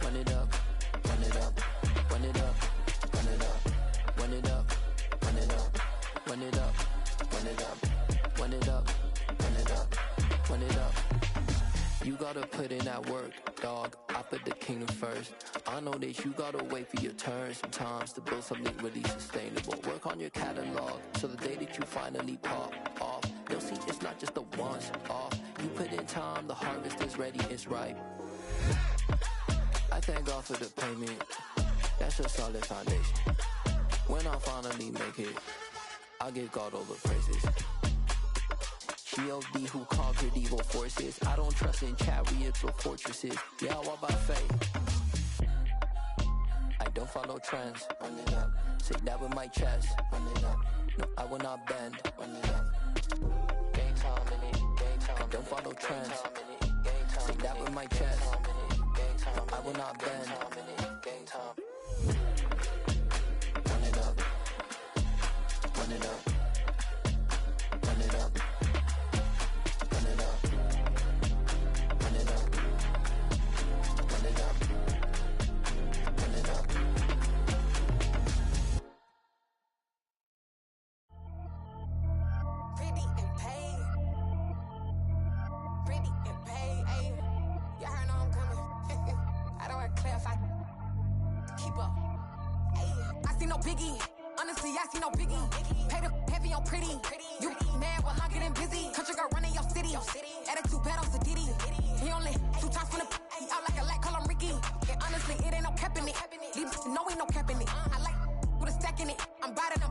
Speaker 8: Run it up. Run it up. Run it up. Run it up. Run it up. Run it up. Run it up. Run it up. Run it up. Run it up. Run it up. You gotta put in that work, dog. I put the kingdom first. I know that you gotta wait for your turn sometimes to build something really sustainable. Work on your catalog so the day that you finally pop off, they'll see it's not just a once off. You put in time, the harvest is ready, it's ripe. I thank God for the payment. That's a solid foundation. When I finally make it, I give God all the praises. G.O.D. who conquered evil forces. I don't trust in chariots or fortresses. Yeah, I walk by faith. I don't follow trends. Run it up. Say that with my chest. Run it up. No, I will not bend. Run it up. Gang time in it. Gang time. I don't follow trends. Say that with my chest. No, I will not bend. Gang time. Run it up. Run it up. Run it up. Run it up. Run it up. Run it up. Run it up.
Speaker 9: Pretty and paid. Pretty and paid. Ayy. Y'all heard know I'm coming. I don't want to clarify. Keep up. Ayy. I see no biggie. Honestly, I see no biggie. Pay the heavy on pretty. You mad while I'm getting busy. Country girl running your city. Attitude bad on Sadidi. He only 2 times from the he out like a light, call him Ricky. And honestly, it ain't no cap in it. These know ain't no cap in it. I like with a stack in it. I'm about it.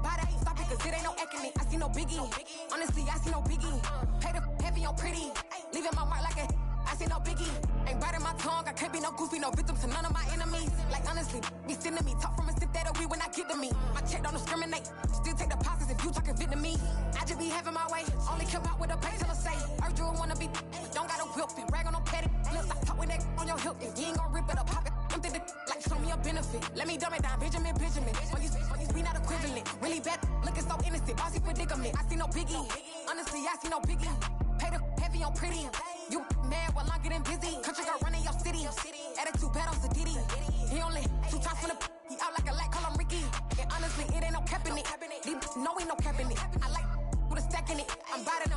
Speaker 9: Stop it, cause it ain't no eck in it. I see no biggie. Honestly, I see no biggie. Pay the heavy on pretty. Leaving my mark like a I see no biggie. Ain't biting my tongue. I can't be no goofy, no victim to none of my enemies. Like honestly, be sending me talk from a sip that a weed when I get to me. My check don't discriminate. Still take deposits if you talking Vietnamese. I just be having my way. Only care about what the pay teller say. Urge you wanna be. Don't got a whip and rag on no petty. Let's stop talk with that on your hip. If you ain't gon' rip it up, pop it. I'm thinking like show me a benefit. Let me dumb it down, Benjamin. We not equivalent. Really bad, looking so innocent. Bossy predicament. I see no biggie. Honestly, I see no biggie. Pay the heavy on pretty. You mad while I'm getting busy. Country girl running your city. Attitude bad on Sadidi. He only 2 times from the he out like a light, call him Ricky. And honestly, it ain't no cap in it. These know ain't no cap in it. I like with a stack in it. I'm about it.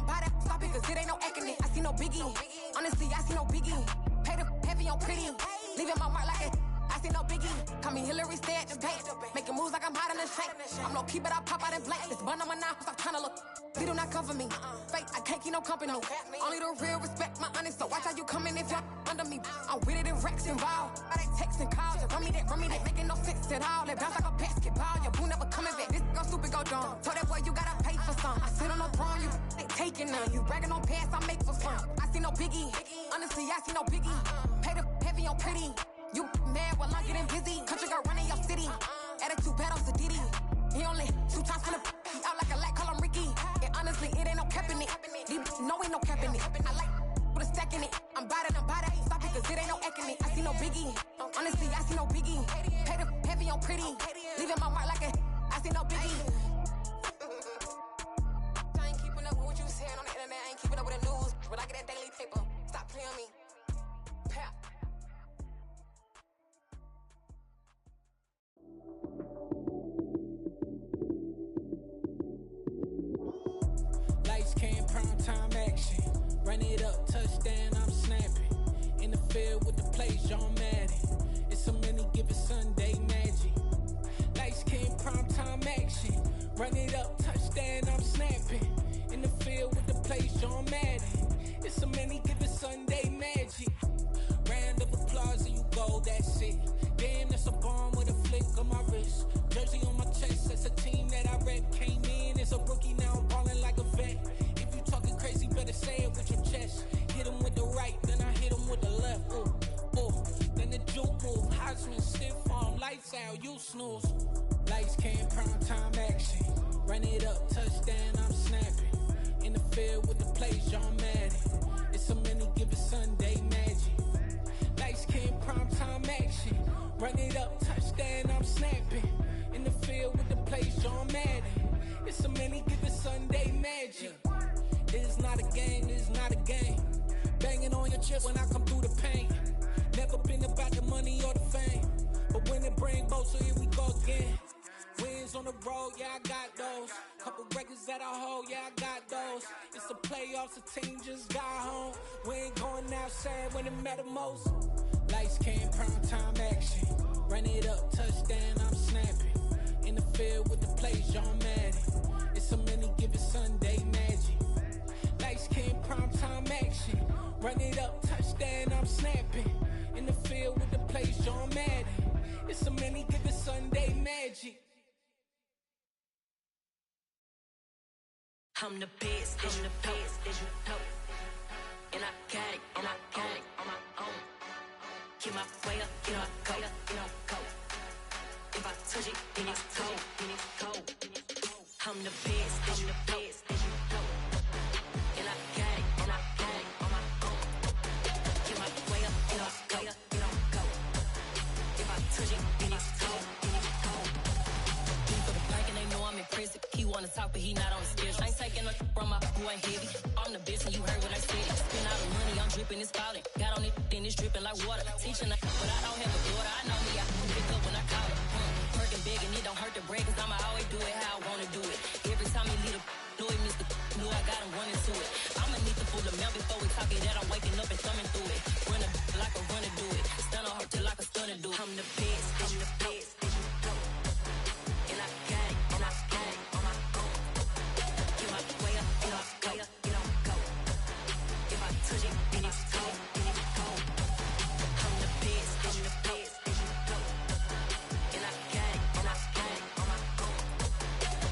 Speaker 9: Stop it, cause it ain't no eck in it. I see no biggie. Honestly, I see no biggie. Pay the heavy on pretty. Leaving my mark like a I see no biggie. Call me Hillary, stay at the bank. Making moves like I'm hot in the shank. I'm low key, but I pop out in blank. This bun on my knife, stop trying to look. They do not cover me. Fake, I can't keep no company. Only the real respect my honest. So watch how you coming if you're under me. I'm with it in Rex involved. I they text and calls. Run me that. Making no sense at all. They bounce like a basketball. Your boo never coming back. This go stupid, go dumb. Told that boy you gotta pay for some. I sit on no throne, you ain't taking none. You bragging on pants, I make for fun. I see no biggie. Honestly, I see no biggie. Pay the heavy on pretty. You mad while I'm getting busy. Country girl running your city. Attitude bad on Sadidi. He only 2 times from the he out like a light, call him Ricky. And honestly, it ain't no cap in it. These know ain't no cap in it. I like with a stack in it. I'm about it. Stop it, cause it ain't no eck in it. I see no biggie. Honestly, I see no biggie. Pay the heavy on pretty. Leaving my mark like a I see no biggie. I ain't keeping up with what you saying on the internet. I ain't keeping up with the news. But I get that daily paper. Stop playing me. Pap.
Speaker 10: Lights came, prime time action. Run it up, touchdown, I'm snapping. In the field with the plays, John Madden. It's a many given Sunday magic. Lights came, prime time action. Run it up, touchdown, I'm snapping. In the field with the plays, John Madden. It's a many given Sunday magic. Round of applause and you go, that's it. Damn, that's a bomb with a flick on my wrist. Jersey on my chest, that's a team that I rep. Came in as a rookie, now I'm ballin' like a vet. If you talking crazy, better say it with your chest. Hit him with the right, then I hit him with the left. Then the juke move, Heisman, stiff arm, lights out, you snooze. Lights came, prime time action. Run it up, touchdown, I'm snapping. In the field with the plays, John Madden. It's a many given Sunday, It's a many given Sunday magic. It's not a game, it's not a game. Banging on your chest when I come through the pain. Never been about the money or the fame. But when it bring both, so here we go again. Wins on the road, yeah, I got those. Couple records that I hold, yeah, I got those. It's the playoffs, the team just got home. We ain't going outside when it matter most. Lights came, prime time action. Run it up, touchdown, I'm snapping. In the field with the plays, John Madden. It's a many given Sunday magic. Lights came, prime time action. Run it up, touchdown, I'm snapping. In the field with the plays, John Madden. It's a many given Sunday magic.
Speaker 11: I'm the best, as you know. And I got it, on my own. Get my way up, get my go. If I touch it, then it's cold. I'm the best, as you know. And I got it, on my own. Get my way up, get my go. If I touch it, then it's cold. For the bank and they know I'm impressive. He wanna talk, but he not on the schedule. I ain't taking no from my boy heavy. I'm the best and you heard what I said. Spend all the money, I'm dripping, it's falling. Got on it, then it's dripping like water. Teaching her, but I don't have a daughter. I know me, I can pick up when I call it. Working big and it don't hurt the break, cause I'ma always do it how I wanna do it. Every time he lead a know it, Mr. Knew I got him running to it. I'ma need the full amount before we talk it that I'm waking up and thumbing through it. Run a like a runner do it. Stun on her till like a stunner do it. I'm the best, I'm the best, as you know. And I got it, on my own. Get my way up, get my go. If I touch it, then it's cold. I'm the best, I'm the best, as you know. And I got it, on my own.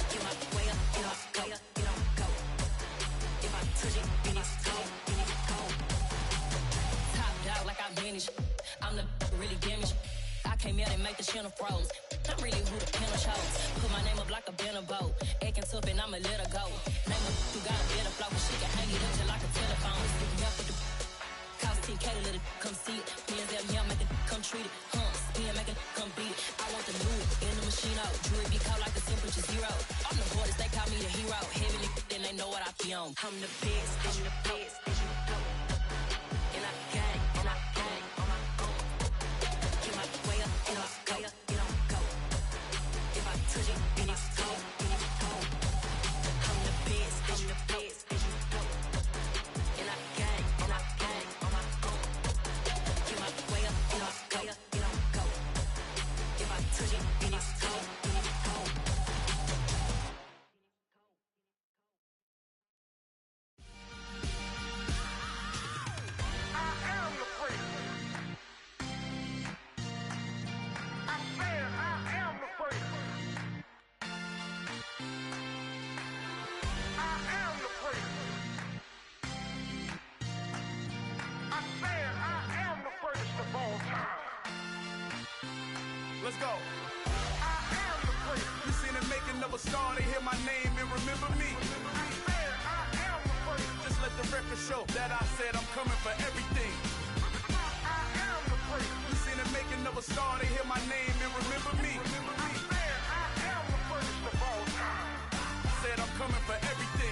Speaker 11: Get my way up, get my go. If I touch it, then it's cold. Top dog like I manage. I'm the really damaged. I came out and make the channel froze. I'm really who the panel chose. Put my name up like a banner boat. Acting tough and I'ma let her go. Name her who got a better flow, but she can hang it up till like a telephone. Stick with the cost 10K to let it come see it. Hands at me, I make it come treat it. Spin, make it come beat it. I want the new in the machine out. Jewelry be cold like the temperature 0. I'm the hardest, they call me the hero. Heavy then they know what I be on. I'm the best, I'm the best, as you know. And I got it, on my own. Get my way up, get my go. If I touch it, then it's cold. I'm the best, as you know. And I got it, on my own. Get my way up, get my go. If I touch it, then it's cold.
Speaker 6: Let's go. I am the place. You seen it making of a star, they hear my name and remember me. I am the place. Just let the record show that I said I'm coming for everything. I am the place. You seen it making of a star, they hear my name and remember me. I am the first of all time. Said I'm coming for everything.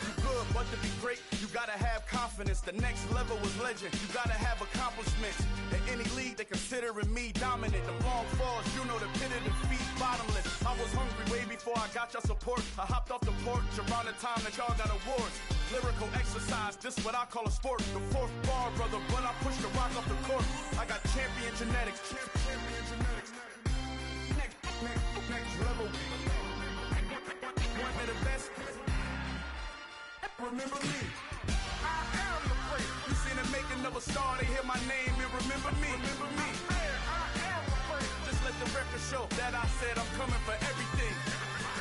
Speaker 6: You good, but to be great, you gotta have confidence. The next level was legend. You gotta have accomplishments. In any league, they considering me dominant. The long falls, you know the pit of defeat, bottomless. I was hungry way before I got your support. I hopped off the porch around the time that y'all got awards. Lyrical exercise, this what I call a sport. The fourth bar, brother, but I pushed the rock off the court. I got champion genetics. Next level. One of the best. Remember me. I am the place. You seen the making of a star, they hear my name and remember me. I am the place. Just let the record show that I said I'm coming for everything.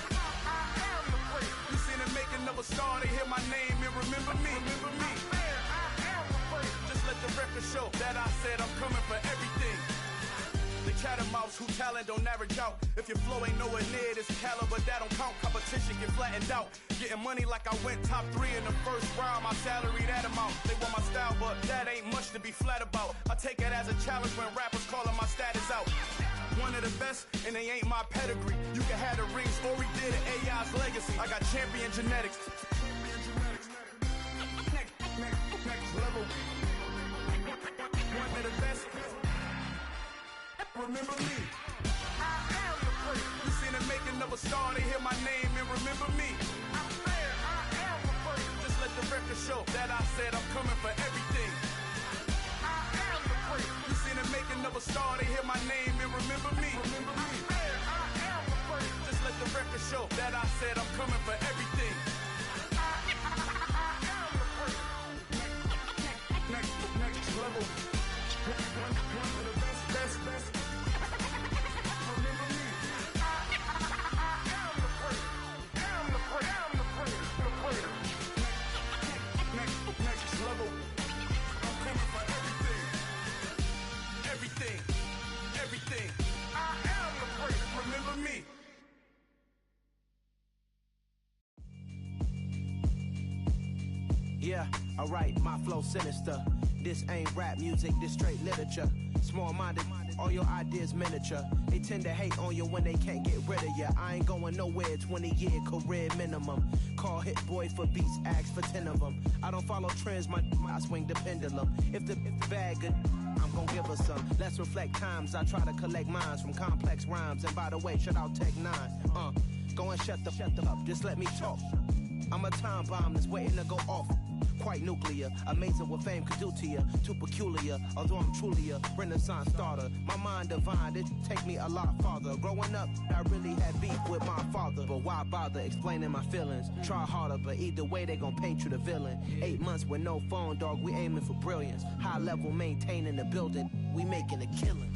Speaker 6: I am the place. You seen the making of a star, they hear my name and remember me. I am the place. Just let the record show that I said I'm coming for everything. The chattermouths who talent don't average out. If your flow ain't nowhere near this caliber, that don't count. Competition get flattened out. Getting money like I went top 3 in the first round. My salary that amount. They want my style, but that ain't much to be flat about. I take it as a challenge when rappers calling my status out.
Speaker 12: one of the best, and they ain't my pedigree. You can have the rings, or we did it, AI's legacy. I got champion genetics. Next level. One of the best. Remember me. I am the first. You seen the making of a star, they hear my name and remember me. I said I am the first. Just let the record show that I said I'm coming for everything. I am the first. You seen the making of a star, they hear my name and remember me. Remember me. I said I am the first. Just let the record show that I said I'm coming for everything. I am the first. Next level. One of the best. Remember me. I am the first. I'm the first. Next level. I'm coming for everything. Everything. I am the first. Remember me.
Speaker 13: Yeah, alright, my flow sinister. This ain't rap music, this straight literature. Small-minded, all your ideas miniature. They tend to hate on you when they can't get rid of you. I ain't going nowhere, 20-year career minimum. Call Hit Boy for beats, ask for 10 of them. I don't follow trends, I swing the pendulum. If the bag good, I'm gon' give her some. Let's reflect times, I try to collect minds from complex rhymes. And by the way, shout out Tech 9. Go and shut the up, just let me talk. I'm a time bomb that's waiting to go off. Quite nuclear, amazing what fame could do to you. Too peculiar, although I'm truly a Renaissance starter. My mind divine, it take me a lot farther. Growing up, I really had beef with my father. But why bother explaining my feelings? Try harder, but either way they gon' paint you the villain. 8 months with no phone, dog, we aiming for brilliance. High level maintaining the building, we making a killing.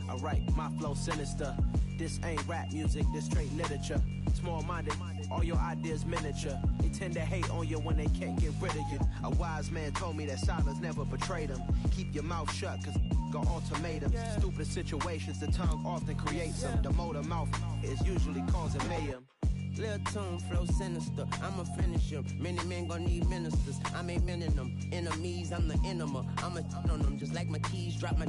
Speaker 13: Alright, my flow sinister. This ain't rap music, this straight literature. Small-minded, all your ideas miniature. They tend to hate on you when they can't get rid of you. A wise man told me that silence never betrayed him. Keep your mouth shut, cause got ultimatums. Stupid situations, the tongue often creates them. The motor mouth is usually causing mayhem.
Speaker 14: Lil' tune, flow sinister, I'ma finish him. Many men gon' need ministers, I'm a men in them. Enemies, I'm the enema, I'ma on them. Just like my keys, drop my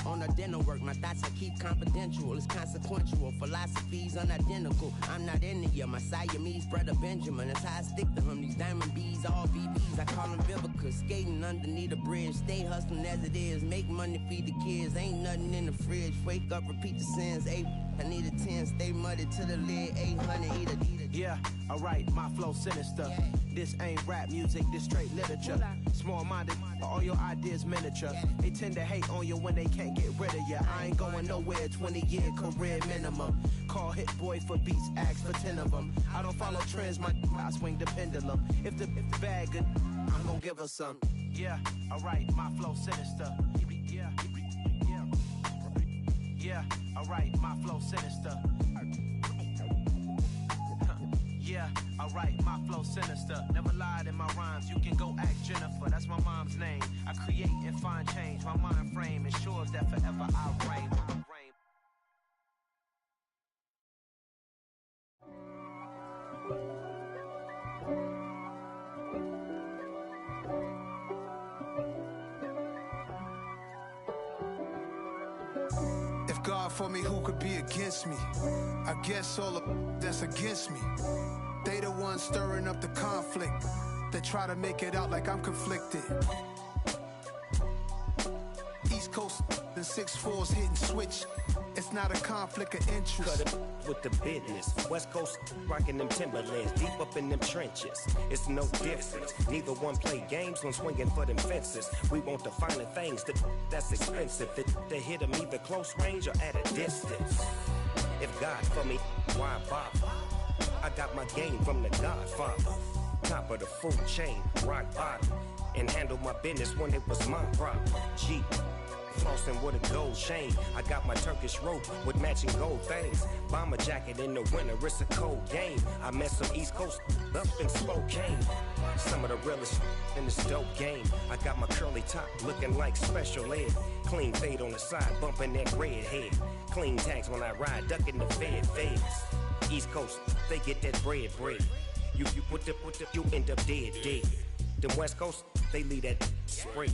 Speaker 14: on a dinner work. My thoughts I keep confidential, it's consequential. Philosophies unidentical, I'm not into you. My Siamese brother Benjamin, that's how I stick to him. These diamond bees, all BBs, I call them Vivica. Skating underneath a bridge, stay hustling as it is. Make money, feed the kids, ain't nothing in the fridge. Wake up, repeat the sins, I need a 10, stay muddy to the lid, 800, eat a.
Speaker 13: Yeah, alright, my flow sinister. This ain't rap music, this straight literature. Small-minded, all your ideas miniature. They tend to hate on you when they can't get rid of you. I ain't going nowhere, 20-year career minimum. Call Hit Boy for beats, ask for 10 of them. I don't follow trends, I swing the pendulum. If the bag good, I'm gon' give her some. Yeah, alright, my flow sinister. Yeah, alright, my flow sinister. Yeah, alright, my flow sinister. Never lied in my rhymes, you can go ask Jennifer. That's my mom's name. I create and find change. My mind frame ensures that forever I reign.
Speaker 15: God for me, who could be against me? I guess all of that's against me. They the ones stirring up the conflict. They try to make it out like I'm conflicted. East Coast and 6'4's hitting switch. It's not a conflict of interest.
Speaker 16: Cut it with the business. West Coast rocking them Timberlands, deep up in them trenches. It's no difference. Neither one play games when swinging for them fences. We want the finer things that's expensive. That hit them either close range or at a distance. If God for me, why bother? I got my game from the Godfather. Top of the food chain, rock bottom. And handle my business when it was my problem. G. Flossing with a gold chain. I got my Turkish rope with matching gold things. Bomber jacket in the winter, it's a cold game. I met some East Coast up in Spokane. Some of the realest in this dope game. I got my curly top looking like special ed. Clean fade on the side, bumping that red head. Clean tags when I ride, ducking the feds. East Coast, they get that bread. You end up dead. Then West Coast, they leave that spread.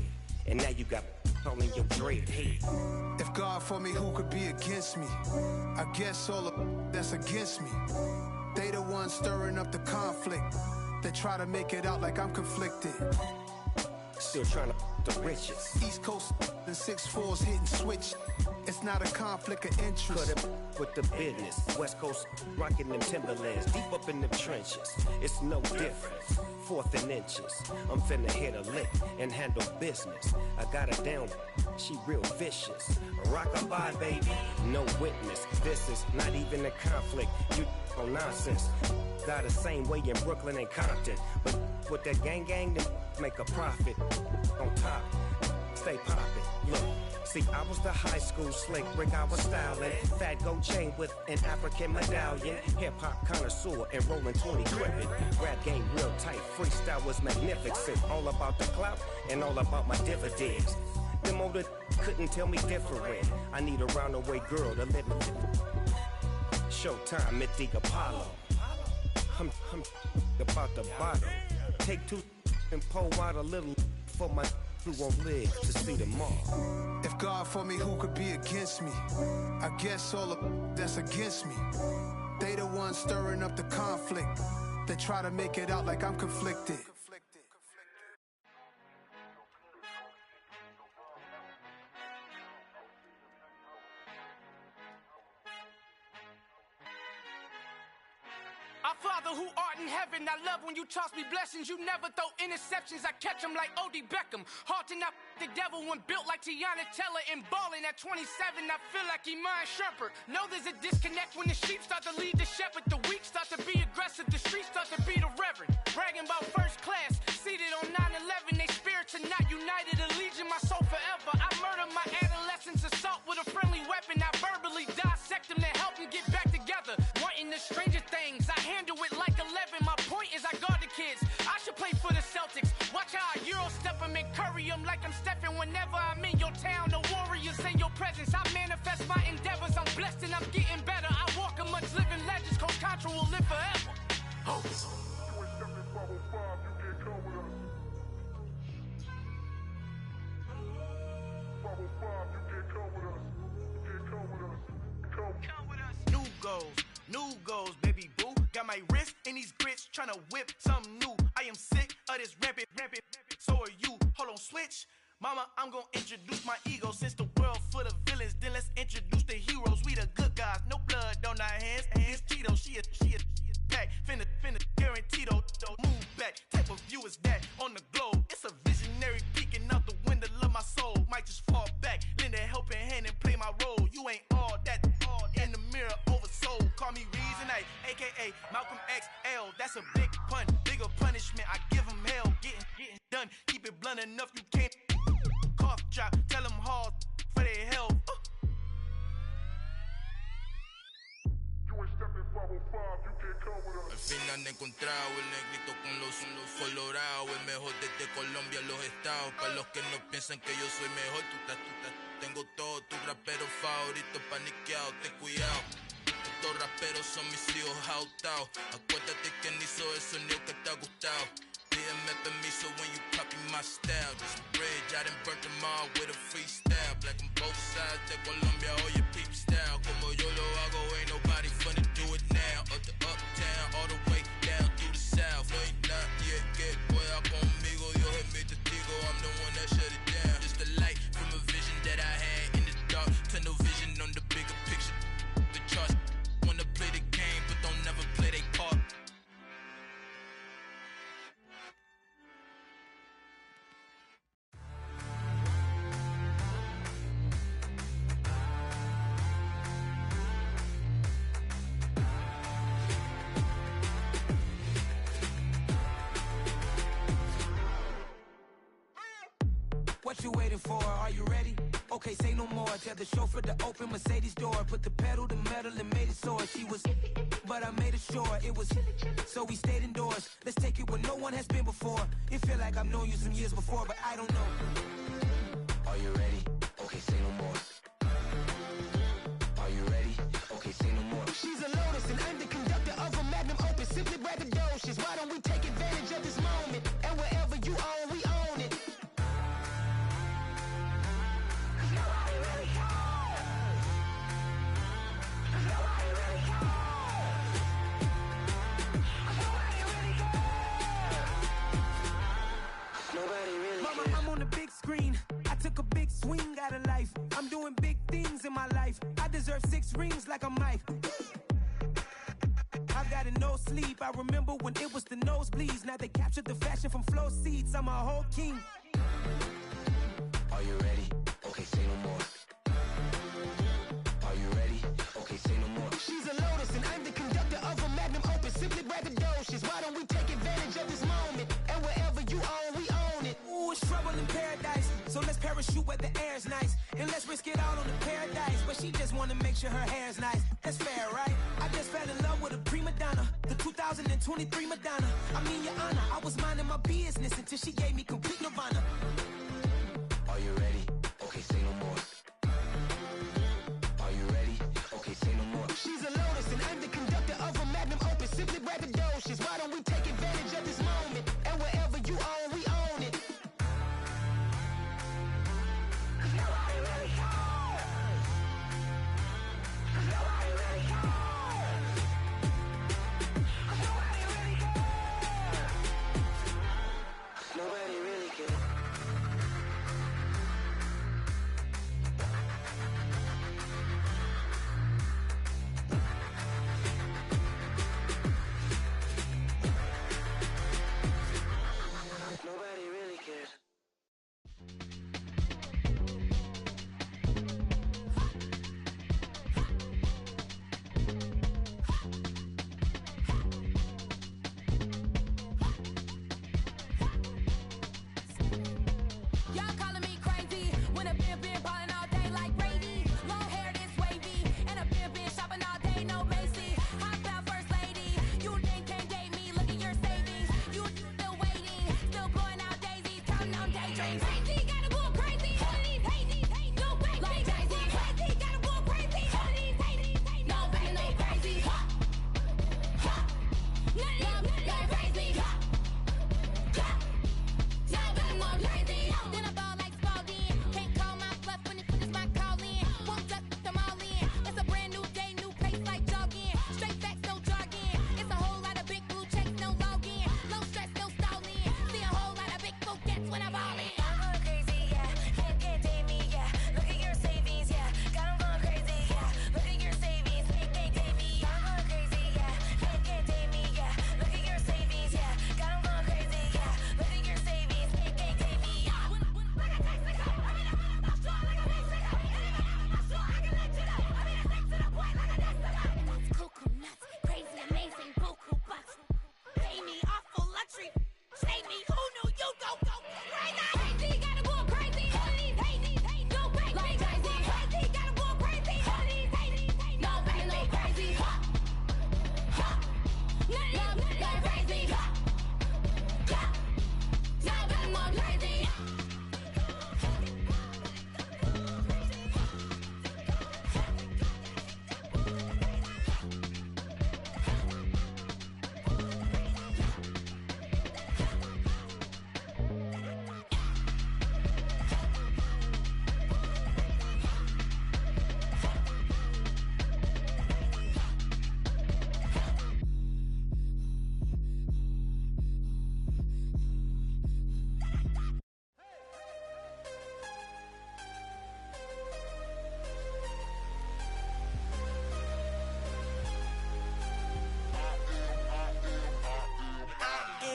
Speaker 16: And now you got all in your dread head.
Speaker 15: If God for me, who could be against me? I guess all of that's against me. They the ones stirring up the conflict. They try to make it out like I'm conflicted.
Speaker 16: Still trying to the riches.
Speaker 15: East Coast and 6'4s hitting switch. It's not a conflict of interest.
Speaker 16: Cut up with the business. West Coast rocking them Timberlands. Deep up in them trenches. It's no difference. 4th and inches. I'm finna hit a lick and handle business. I got her down. She real vicious. Rock-a-bye, baby. No witness. This is not even a conflict. You on nonsense. Got the same way in Brooklyn and Compton. But with that gang, then make a profit. On top, stay poppin'. Look, see, I was the high school slick Rick, I was styling. Fat gold chain with an African medallion. Hip-hop connoisseur and rolling 20 crippin'. Rap game real tight, freestyle was magnificent. All about the clout and all about my dividends. Them older couldn't tell me different. I need a roundaway girl to live with. Showtime at the Apollo. I'm about the bottle. Take 2 and pour out a little for my who won't live to see them all.
Speaker 15: If God for me, who could be against me? I guess all of that's against me. They the ones stirring up the conflict. They try to make it out like I'm conflicted.
Speaker 17: Our Father who art in heaven, I love when you toss me blessings. You never throw interceptions, I catch them like O.D. Beckham. Hard to not the devil when built like Tiana Teller and balling at 27. I feel like Iman Shumpert. Know there's a disconnect when the sheep start to lead the shepherd. The weak start to be aggressive, the streets start to be the reverend. Bragging about first class, seated on 9/11. They spirits are not united, allegiant my soul forever. I murder my adolescence, assault with a friendly weapon. I verbally dissect them to help them get back together. Wanting the stranger things, I handle it like 11. My point is I guard the kids. I should play for the Celtics. Watch how I Euro step them and curry them like I'm stepping. Whenever I'm in your town, the Warriors in your presence. I manifest my endeavors. I'm blessed and I'm getting better. I walk amongst living legends. Coach Contra will live forever. Oh. New goals, baby boo. Got my wrist in these grits, tryna whip something new. I am sick of this rampant. So are you. Hold on, switch. Mama, I'm gonna introduce my ego. Since the world full of villains, then let's introduce the heroes. We the good guys, no blood on our hands. It's Tito, she a pack. Finna guarantee though. Move back, type of view is that on the globe. It's a visionary peeking out the window of my soul. Might just fall back, lend a helping hand and play my role. You ain't all that in the mirror oversold. Call me Reasonite, aka Malcolm XL. That's a big pun, bigger punishment. I give him hell, getting done. Keep it blunt enough, you can't cough drop. Tell them hard for their health.
Speaker 18: Al fin han encontrado el negrito con los colorados, el mejor desde Colombia, los estados. Para los que no piensan que yo soy mejor, tengo todo, tu rapero favorito paniqueado, ten cuidado. Estos raperos son mis hijos jautados. Acuérdate que ni hizo el sonido que te ha gustado. Pídeme permiso when you copy my style. This bridge, I done burnt them all with a freestyle. Black on both sides de Colombia, oye peep style. Como yo lo hago, ain't nobody finna do it now. Up the uptown, all the way down through the south. No hay nadie que pueda conmigo, Dios es mi testigo. I'm the one that shut it down. Just the light from a vision that I had in the dark. Tunnel vision on the bigger picture. The charts wanna play the game, but don't never play their part.
Speaker 19: What you waiting for? Are you ready? Okay, say no more. Tell the chauffeur to open Mercedes door. Put the pedal to metal and made it soar. She was, but I made it sure it was. So we stayed indoors. Let's take it where no one has been before. It feel like I've known you some years before, but I don't know. Are you ready? Okay, say no more. Are you ready? Okay, say no more. She's a Lotus and I'm the conductor of a magnum opus. Simply braggadocious. Why don't we take advantage of this moment? And wherever you own, we own it. things in my life. I deserve 6 rings like a Mike. I've got no sleep. I remember when it was the nosebleeds. Now they captured the fashion from flow seats. I'm a whole king.
Speaker 13: Are you ready? Okay, say no more. Are you ready? Okay, say no more.
Speaker 19: She's a lotus and I'm the conductor of a magnum opus. Simply braggadocious. Why don't we take advantage of this moment? And wherever you own, we own it. Ooh, it's trouble in paradise. So let's parachute where the air's nice. And let's risk it all on the paradise. But she just wanna make sure her hair's nice. That's fair, right? I just fell in love with a prima donna. The 2023 Madonna. I mean, your honor, I was minding my business until she gave me complete nirvana.
Speaker 13: Are you ready? Okay, say no more. Are you ready? Okay, say no more.
Speaker 19: She's a lotus and I'm the conductor of a magnum opus. Simply braggadocious. Why don't we take advantage of this moment? And wherever you own, we own it.
Speaker 13: Nobody really cares. Nobody really cares.
Speaker 9: Y'all calling me crazy when a been ballin' all day like Brady. Long hair this wavy, and a been shopping all day, no Macy. Hop out first lady, you think can't date me? Look at your savings, you still waiting, still blowing out daisies, counting on daydreams. Crazy, gotta go crazy. All of these hate, no way. Like Jay-Z, crazy, gotta go crazy. All of these hate, no way, no crazy. None of these crazy. Y'all got more crazy. Then I ball like Spalding. Can't call my bluff when it's my calling. Won't duck them all in. It's a brand new day, new pace like jogging. Straight facts, no jogging. It's a whole lot of big blue checks, no login. Low stress, no stalling. See a whole lot of big blue gets when I ball in. I'm going crazy, yeah. Can't date me, yeah. Look at your savings, yeah. Got 'em going crazy, yeah. Look at your savings, can't date me. I'm going crazy, yeah. Can't date me, yeah. Look at your savings, yeah. Got 'em going crazy, yeah. Look at your savings, can't date me. Cuckoo nuts, crazy, amazing, buku bucks. Pay me awful luxury. Save me, who knew you go crazy? Crazy, gotta go crazy. All of these hate, no way. Like Jay-Z, crazy, gotta go crazy. All of these hate, no way, no crazy. None of these crazy. Y'all got more crazy.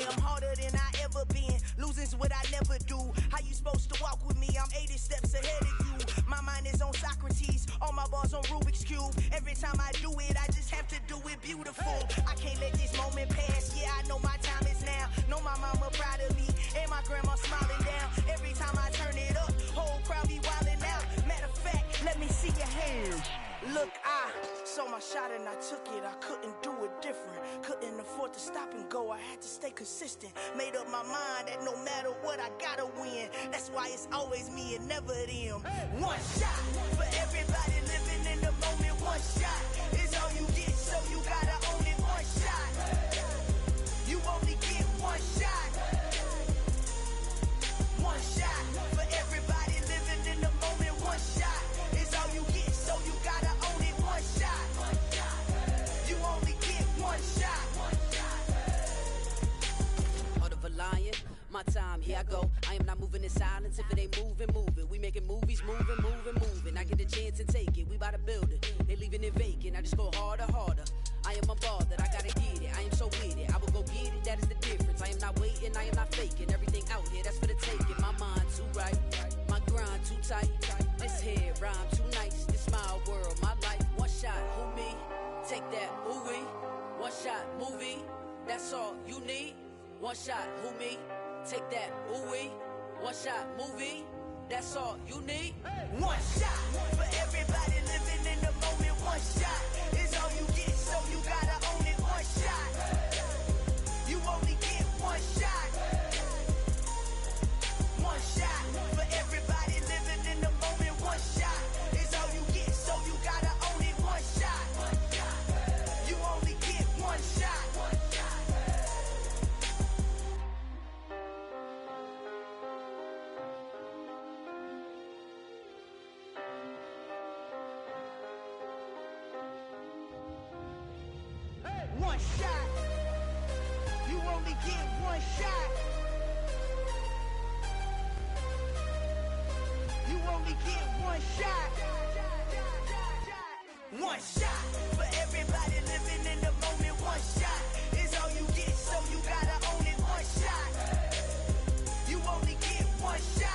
Speaker 20: am harder than I ever been. Losing's what I never do. How you supposed to walk with me? I'm 80 steps ahead of you. My mind is on Socrates, all my bars on Rubik's Cube. Every time I do it, I just have to do it beautiful. I can't let this moment pass. Yeah, I know my time is now. Know my mama proud of me, and my grandma smiling down. Every time I turn it up, whole crowd be wildin' out. Matter of fact, let me see your hands. Look, I saw my shot and I took it. I couldn't do it different. Couldn't afford to stop and go. I had to stay consistent. Made up my mind that no matter what, I gotta win. That's why it's always me and never them. One shot for everybody living in the moment. One shot is all you get, so you gotta own it. One shot. You only get one shot. One shot for everybody living in the moment. One shot is all you get, so you gotta own it. One shot. You only get one shot.
Speaker 21: Heart of a lion, my time, here I go. I am not moving in silence. If it ain't moving, move it. We making movies, moving. I get a chance and take it. We bout to build it. They leaving it vacant. I just go harder, harder. I am a ball that I gotta get it. I am so with it. I will go get it. That is the difference. I am not waiting. I am not faking. Everything out here, that's for the taking. My mind too right. My grind too tight. This head rhyme too nice. This my world, my life. One shot, who me? Take that, who we? One shot, movie. That's all you need. One shot, who me? Take that, who we? One shot, movie. That's all you need.
Speaker 20: One shot for everybody living in the moment. One shot is all you get, so you gotta own it. One shot. You only get one shot. One shot for everybody living in the moment. One shot is all you get, so you gotta own it. One shot. You only get one shot. One shot. You only get one shot. You only get one shot. One shot for everybody living in the moment. One shot is all you get, so you gotta own it. One shot. You only get one shot.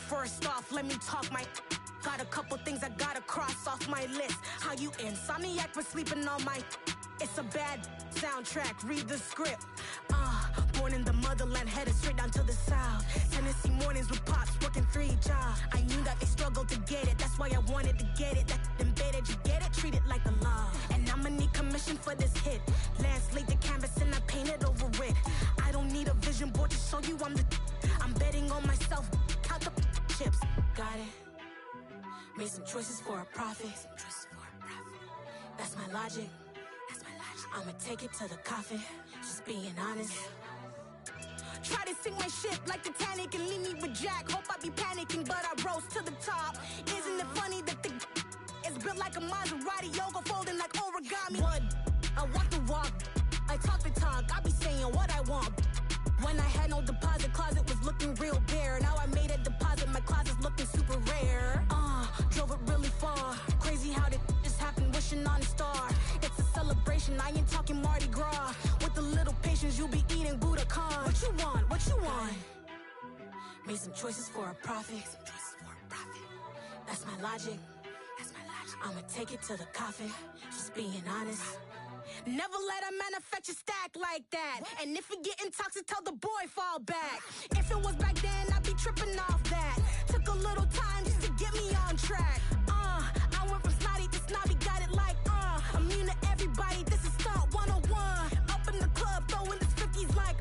Speaker 3: First off, let me talk my. Got a couple things I gotta cross off my list. How you insomniac for sleeping on my. It's a bad soundtrack, read the script. Born in the motherland, headed straight down to the south. Tennessee mornings with pops, working 3 jobs. I knew that they struggled to get it, that's why I wanted to get it. That embedded, you get it, treat it like the law. And I'ma need commission for this hit. Lance laid the canvas and I painted over it. I don't need a vision board to show you I'm betting on myself, count the chips. Got it. Made some choices for a profit. That's my logic. I'ma take it to the coffin. Just being honest. Try to sink my ship like Titanic and leave me with Jack. Hope I be panicking, but I rose to the top. Isn't it funny that the is built like a Maserati, yoga folding like origami? What? I walk the walk, I talk the talk. I be saying what I want. When I had no deposit, closet was looking real bare. Now I made a deposit, my closet's looking super rare. Drove it really far. Crazy how did just happen, wishing on a star. It's a celebration, I ain't talking Mardi Gras. With a little patience, you'll be eating Budokan. What you want? What you want? Made some choices for a profit. That's my logic. I'ma take it to the coffin. Just being honest. Never let a manufacture stack like that. And if it getting toxic, tell the boy fall back. If it was back then, I'd be tripping off that. Took a little time just to get me on track. I went from snotty to snobby, got it like immune to everybody, this is Stunt 101. Up in the club, throwing this 50s like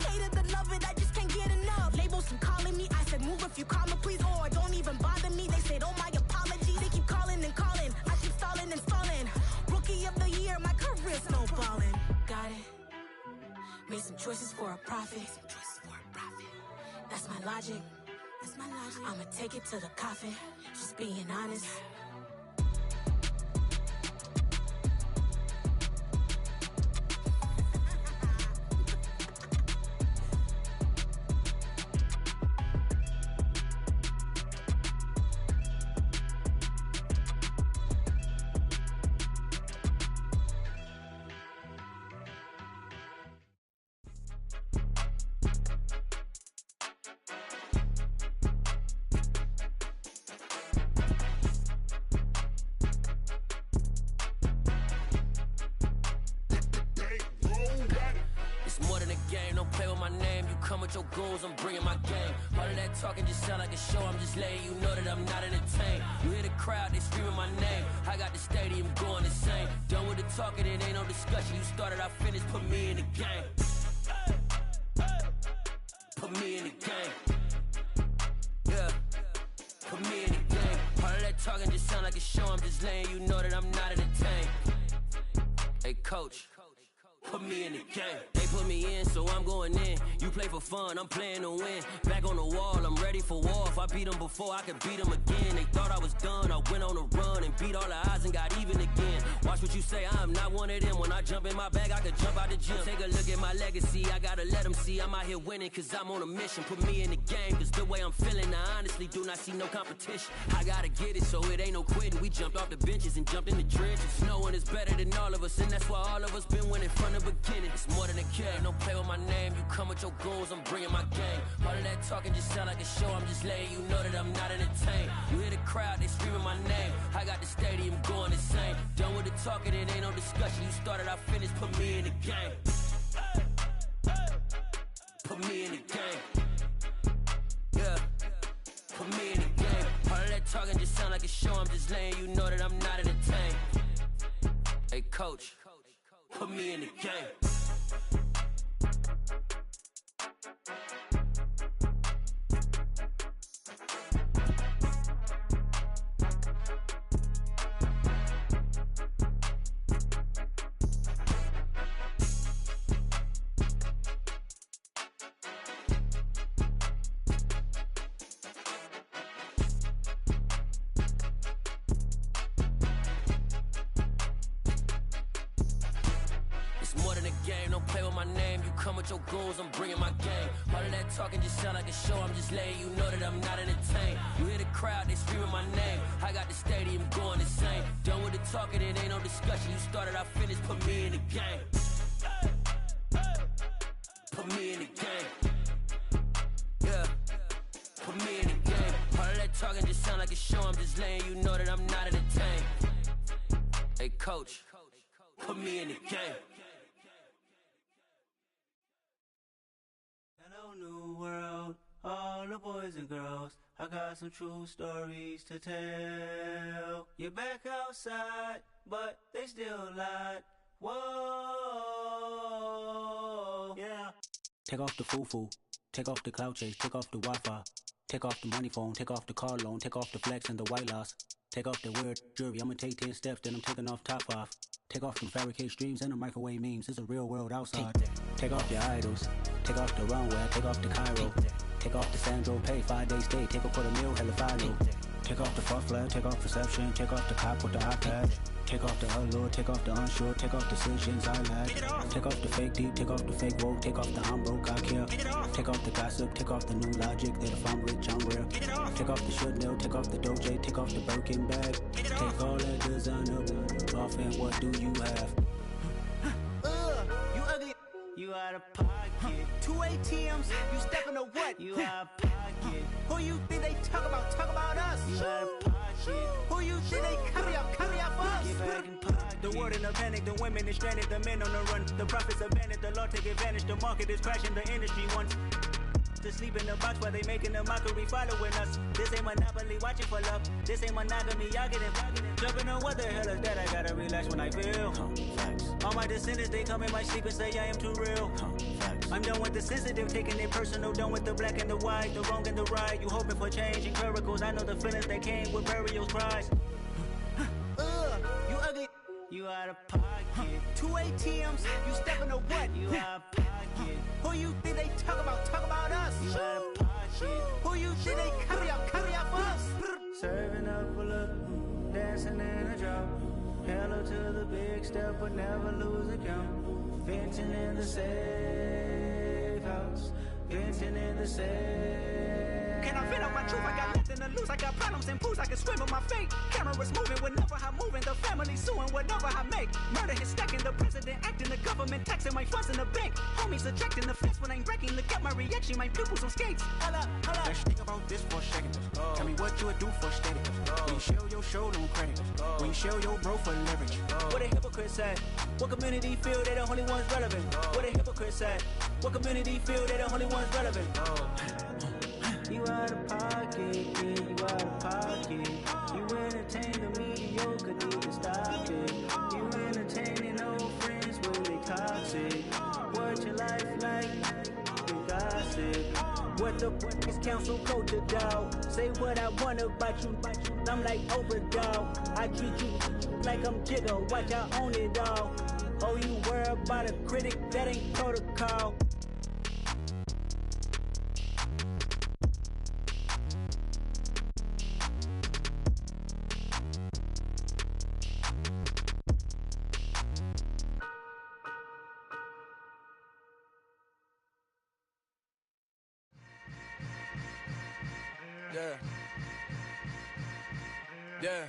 Speaker 3: hate it, love it, I just can't get enough. Labels from calling me, I said move if you call me please, or don't even bother me. They said oh my apologies, they keep calling and calling. I keep stalling and stalling. Rookie of the year, my career snowballing. Got it. Made some choices for a profit. That's my logic. I'ma take it to the coffin. Just being honest.
Speaker 22: Your goals, I'm bringing my game. All of that talking just sound like a show. I'm just letting you know that I'm not entertained. You hear the crowd, they screaming my name. I got the stadium going insane. Done with the talking, it ain't no discussion. You started, I finished, put me in the game. Put me in the game. Yeah, put me in the game. All of that talking just sound like a show. I'm just letting you know that I'm not entertained. Hey, coach. put me in the game. They put me in, so I'm going in. You play for fun, I'm playing to win. Back on the wall, I'm ready for war. If I beat them before, I could beat them again. They thought I was done, I went on a run and beat all the odds and got even again. Watch what you say, I'm not one of them. When I jump in my bag, I could jump out the gym. Take a look at my legacy, I gotta let them see I'm out here winning, cause I'm on a mission. Put me in the game, cause the way I'm feeling, I honestly do not see no competition. I gotta get it, so it ain't no quitting. We jumped off the benches and jumped in the trenches. No one is better than all of us, and that's why all of us been winning from the beginning. It's more than a game, don't play with my name. You come with your goals, I'm bringing my game. All of that talking just sound like a show, I'm just letting you know that I'm not entertained. You hear the crowd, they screaming my name. I got the stadium going insane. Done with the talking, it ain't no discussion. You started, I finished, put me in the game. Put me in the game. Yeah, put me in the game. All of that talking just sound like a show, I'm just letting you know that I'm not entertained. Hey coach, put me in the game. Your goals, I'm bringing my game. All of that talking just sound like a show, I'm just letting you know that I'm not entertained. You hear the crowd, they screaming my name. I got the stadium going insane. Done with the talking, it ain't no discussion. You started, I finished, put me in the game. Put me in the game. Yeah, put me in the game. All of that talking just sound like a show, I'm just letting you know that I'm not entertained. Hey coach, put me in the game.
Speaker 2: New world, all the boys and girls, I got some true stories to tell. You're back outside, but they still lied. Whoa, yeah.
Speaker 4: Take off the foo-foo, take off the cloud chase, take off the Wi-Fi, take off the money phone, take off the car loan, take off the flex and the white loss, take off the weird jewelry. I'ma take 10 steps, then I'm taking off top 5. Take off them fabricate streams and the microwave memes. It's a real world outside. Take off your idols. Take off the runway. Take off the Cairo. Take off the Sandro Pay. 5-day stay. Take off for the meal. Hella follow. Take off the fuck flag. Take off perception. Take off the cop with the iPad. Take off the allure. Take off the unsure. Take off decisions I lack. Take off the fake deep. Take off the fake woke. Take off the I'm broke. I care. Take off the gossip. Take off the new logic that if I'm rich I'm real. Take off the Chanel. Take off the Doja. Take off the Birkin bag. Take all that designer off and what do you have?
Speaker 2: You ugly. You out of pocket. 2 ATMs. You stepping to what? You out of pocket. Who you think they talk about? Talk about us. You out of pocket. Who you think they carry up for us? Get back in pocket. The world in a panic. The women is stranded. The men on the run. The profits abandoned. The law take advantage. The market is crashing. The industry wants to sleep in the box while they making a mockery following us. This ain't Monopoly, watching for love. This ain't monogamy, y'all getting jumping on what the hell is that? I gotta relax when I feel. All my descendants, they come in my sleep and say I am too real. I'm done with the sensitive, taking it personal. Done with the black and the white, the wrong and the right. You hoping for change and miracles. I know the feelings that came with burials, cries. You ugly. You out of pocket. 2 ATMs. You stepping to what? You out of pocket. Who you think they talk about? Talk about us. You out of pocket. Who you think they carry up for us? Serving up a look, dancing in a drop. Hello to the big step, but never lose a count. Venting in the safe house. Venting in the safe. Can I vent out my truth? I got nothing to lose. I got problems and pools. I can swim with my fate. Cameras moving whenever I'm moving. The family suing whatever I make. Murder is stacking. The president acting. The government taxing my funds in the bank. Homies ejecting the fence when I'm breaking. Look at my reaction. My pupils on skates. Holla, holla.
Speaker 23: Let's think about this for a second. Tell me what you would do for status. When you show your show, no credit. When you show your bro for leverage.
Speaker 2: What a hypocrite said. What community feel they the only ones relevant? What a hypocrite said. What community feel they the only ones relevant? You out of pocket, yeah, you out of pocket. You entertain the mediocre, need to stop it. You entertaining old friends, well they toxic. What your life like? You gossip. What
Speaker 4: What the fuck is council culture, dog? Say what I want about you, I'm like overdog. I treat you like I'm Jigga, watch I own it all. Oh, you worry about a critic, that ain't protocol.
Speaker 19: Yeah. Yeah.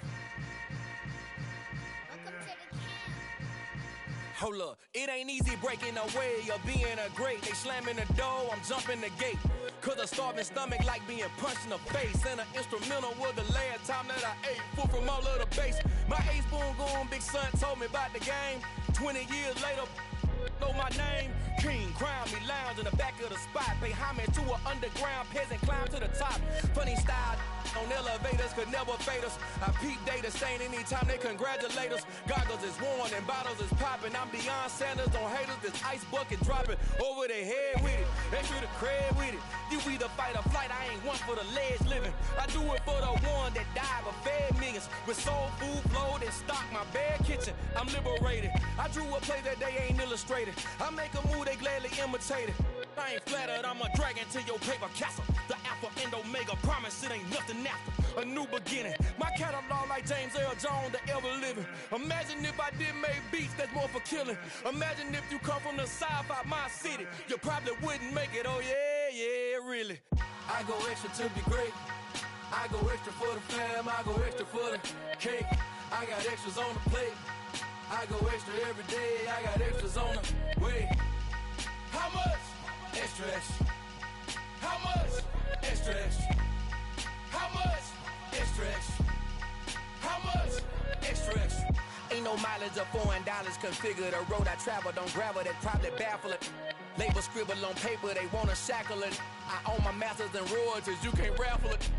Speaker 19: Hold up, it ain't easy breaking away or being a great. They slamming the door, I'm jumping the gate. Cause a starving stomach like being punched in the face. And an instrumental was the last time that I ate. Food from all of the bass. My ace boom goon, big son told me about the game. 20 years later, know my name. King, crown me, lounge in the back of the spot. Pay homage to an underground peasant, climb to the top. Funny style on elevators could never fade us. I peep data stain anytime they congratulate us. Goggles is worn and bottles is popping. I'm Deion Sanders on haters, this ice bucket dropping over their head with it. They should have cred with it. You either fight or flight, I ain't one for the ledge living. I do it for the one that died but fed millions. With soul food flowed and stocked my bad kitchen. I'm liberated. I drew a play that they ain't illustrated. I make a move, they gladly imitate it. I ain't flattered, I'm a dragon to your paper castle. The Alpha and Omega, promise it ain't nothing after. A new beginning. My catalog like James Earl Jones, the ever living. Imagine if I did make beats that's more for killing. Imagine if you come from the south out my city. You probably wouldn't make it, oh yeah, really. I go extra to be great. I go extra for the fam, I go extra for the cake. I got extras on the plate. I go extra every day, I got extras on the way. How much? Extra, extra. How much? Extra, extra. How much? Extra, extra. How much? Extra, extra. Ain't no mileage of $4 configure the road I travel. Don't gravel, that probably baffle it. Label scribble on paper, they wanna shackle it. I own my masters and royalties, you can't raffle it.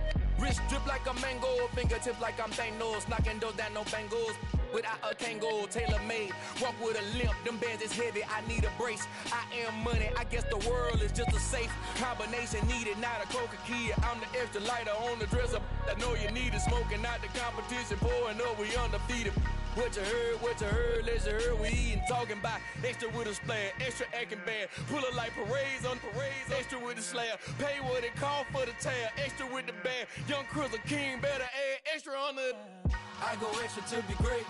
Speaker 19: Wrist drip like a mango, fingertips like I'm Thanos. Knocking doors down, no bangles. Without a Kango, tailor-made. Walk with a limp, them bands is heavy, I need a brace. I am money, I guess the world is just a safe combination needed, not a coca kid. I'm the extra lighter on the dresser. I know you need it, smoking out the competition, pouring up, we undefeated. What you heard, let's heard, we eating, talking about extra with a splash, extra acting bad. Pull it like parades on parades, extra with the slab. Pay what it call for the tab, extra with the bag. Young Crizzle King, better add extra on the. I go extra to be great.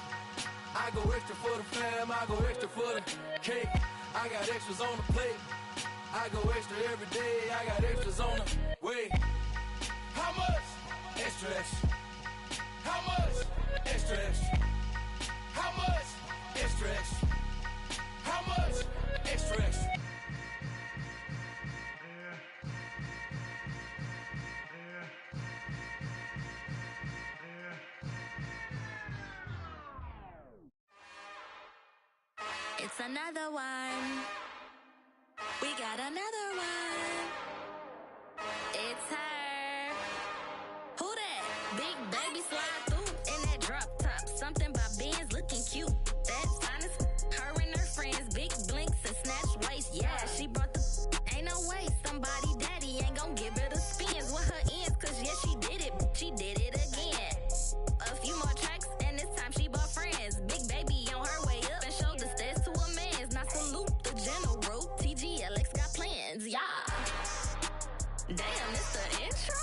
Speaker 19: I go extra for the fam, I go extra for the cake. I got extras on the plate. I go extra every day, I got extras on the way. How much? Extra, extra. How much? Extra, extra. How much? Extra, extra. How much? Extra, extra.
Speaker 1: It's another one. We got another one. It's her. Who that? Big baby slide through in that drop top. Something by Benz looking cute. That's honest. Her and her friends, big blinks and snatch waist. Yeah, she brought the. Ain't no way somebody daddy ain't gon' give her the spins with her ends. Cause yeah, she did it. She did it again. A few more tracks and this time she bought friends. Big baby on her way up and showed the stairs to a man's. Now salute the general. TGLX got plans, yeah. Damn, it's the intro?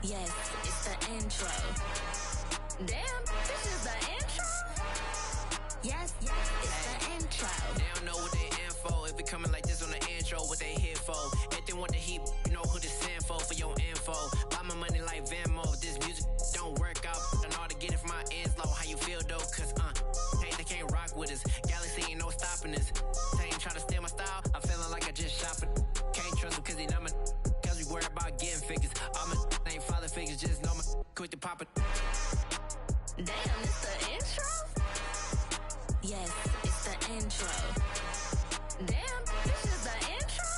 Speaker 1: Yes, it's the intro. Damn, this is the intro? Yes, it's the intro.
Speaker 5: They don't know what they info. If we coming like this on the intro, what they here for? Anything want the heat, you know who to send for your info. Buy my money like Venmo. If this music don't work out, I know how to get it from my ends low. How you feel though? Cause hey, they can't rock with us. Galaxy ain't no stopping us. They ain't trying to steal my style. I'm feeling like I just shopping. Can't trust them cause they not my. Cause we worry about getting figures. All my ain't father figures, just know my quick to pop it.
Speaker 1: Damn, it's the intro? Yes, it's the intro. Damn, this is the intro?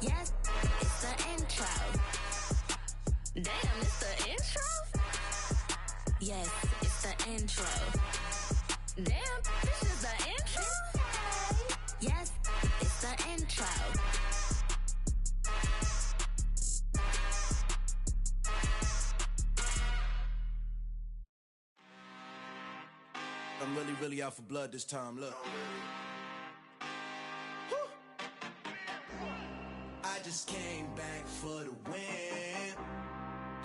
Speaker 1: Yes, it's the intro. Damn, it's the intro? Yes, it's the intro. Damn, this is the intro? Yes, it's the intro.
Speaker 7: I'm really out for blood this time, look. I just came back for the win.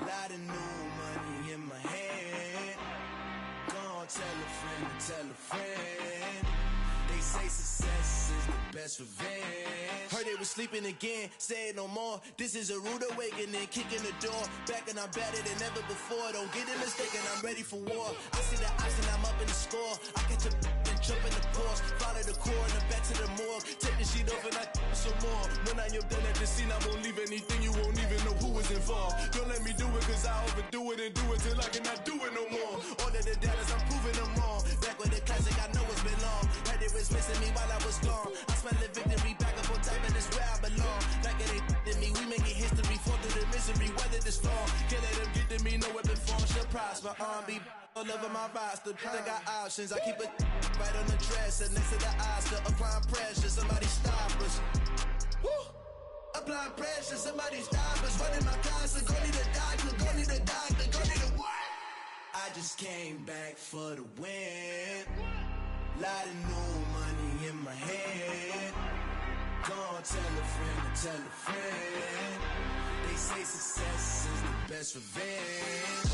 Speaker 7: Lot of new money in my hand. Gonna tell a friend. They say success is the best revenge. Heard they was sleeping again, say it no more. This is a rude awakening, kicking the door. Back and I'm better than ever before. Don't get it mistaken, I'm ready for war. I see the option, I'm up in the score. I catch a and jump in the Porsche. Follow the core and back to the morgue. Take the sheet off and I some more. When I am done at the scene, I won't leave anything. You won't even know who was involved. Don't let me do it, cause I overdo it and do it till I cannot do it no more. All of the doubters, I'm proving them wrong. Back with the classic, I know it's been long. Heard it was missing me while I was gone. I smell the victory, back up on time, and it's where I belong. Like it ain't to me, we making history. Fall through the misery, weather the storm. Can't let them get to me, no weapon form shall prosper. Be all over my roster, I got options. I keep it right on the dresser, next to the Oscar. Applying pressure, somebody stop us. Woo! Applying pressure, somebody stop us. Running my concert, go need a doctor, go need a doctor, go need a what? I just came back for the win. Lot of new money in my hand. Gonna tell a friend. They say success is the best revenge.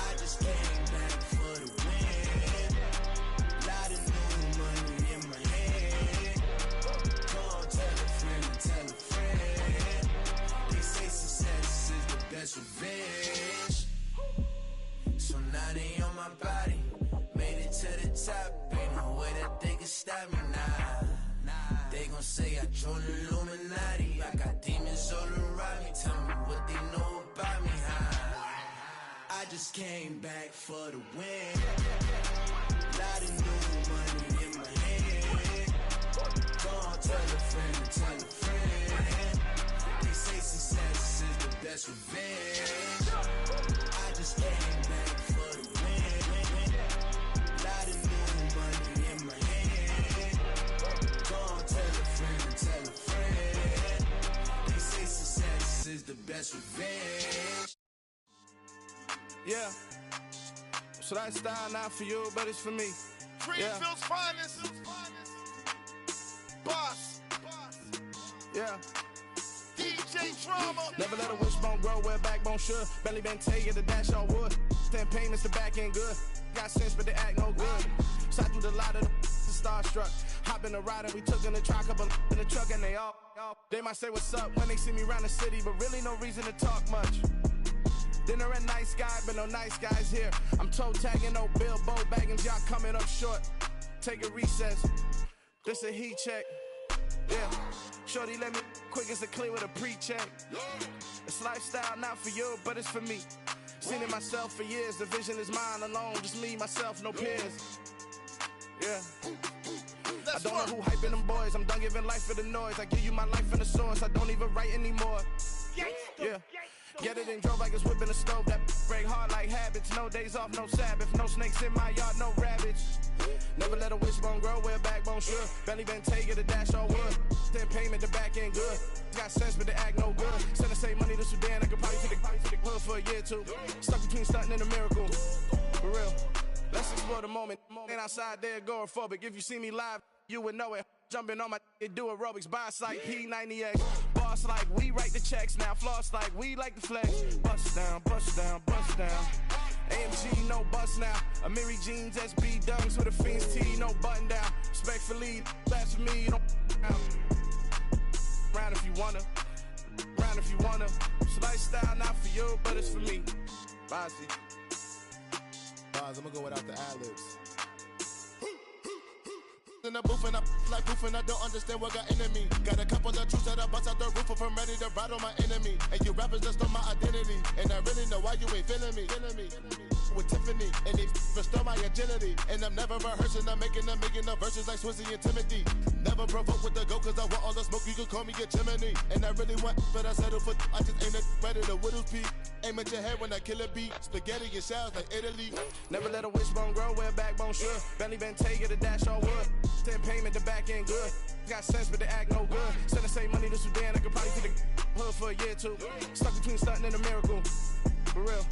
Speaker 7: I just came back for the win. Lot of new money in my hand. Gonna tell a friend. They say success is the best revenge. So now they on my body. Made it to the top. Ain't no way that they can stop me now. They gon' say I joined the Illuminati. I got demons all around me. Tell me what they know about me, huh? I just came back for the win. Lot of new money in my hand. Gonna tell a friend. They say success is the best revenge. I just came back for the win. Lot of new money in my hand. Gonna tell a friend. They say success is the best revenge.
Speaker 12: Yeah. So that style not for you, but it's for me.
Speaker 8: Greenfield's finest. Boss.
Speaker 12: Yeah.
Speaker 8: DJ Drama.
Speaker 12: Never let a wishbone grow where backbone should. Belly been take it, the dash all wood. 10 payments, the back end good. Got sense, but they act no good. Sat through the lot of the starstruck. Hop in the ride and we took in the truck, couple in the truck, and they might say what's up when they see me around the city, but really no reason to talk much. Dinner a nice guy, but no nice guys here. I'm toe tagging, no Bilbo Baggins, y'all coming up short. Take a recess. This a heat check. Yeah. Shorty let me quick as a clear with a pre-check. It's lifestyle not for you, but it's for me. Seen it myself for years. The vision is mine alone. Just me, myself, no peers. Yeah. I don't know who hyping them boys. I'm done giving life for the noise. I give you my life in the source. I don't even write anymore. Yeah. Get it and drove like it's whipping a stove. That break hard like habits. No days off, no Sabbath. No snakes in my yard, no rabbits. Never let a wishbone grow where backbone should. Belly been take it, the dash all wood. 10 payment, the back end good. Got sense, but they act no good. Send the same money to Sudan. I could probably take the hood for a year or two. Stuck between stunting and a miracle. For real. Let's explore the moment. Ain't outside there agoraphobic. If you see me live, you would know it. Jumping on my do aerobics, boss like P90X. Boss like we write the checks now. Floss like we like the flex. Bust down, bust down, bust down. AMG, no bust now. Amiri jeans, SB dunks with a Fiends T, no button down. Respectfully, that's for me, you don't round if you wanna. Round if you wanna. It's lifestyle not for you, but it's for me. Bossy.
Speaker 8: Bars, I'm gonna go without the ad-libs. In the booth and I like proof and I don't understand what got into me. Got a couple of truths that I bust out the roof if I'm ready to ride on my enemy. And you rappers just stole my identity. And I really know why you ain't feeling me. With Tiffany, and they restore my agility. And I'm never rehearsing, I'm making a million of verses like Swizzy and Timothy. Never provoke with the go, cause I want all the smoke, you can call me a chimney. And I really want, but I settle for, I just ain't ready to Whittles Peak. Aim at your head when I kill a beat. Spaghetti and shells like Italy.
Speaker 12: Never let a wishbone grow where backbone should. Belly been take it, the dash all wood. 10 payment, the back end good. Got sense, but they act no good. Send the same money to Sudan, I could probably take the hood for a year or two. Stuck between stunting and a miracle. For real.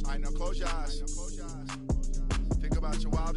Speaker 8: Alright, now close your eyes. Think about your wild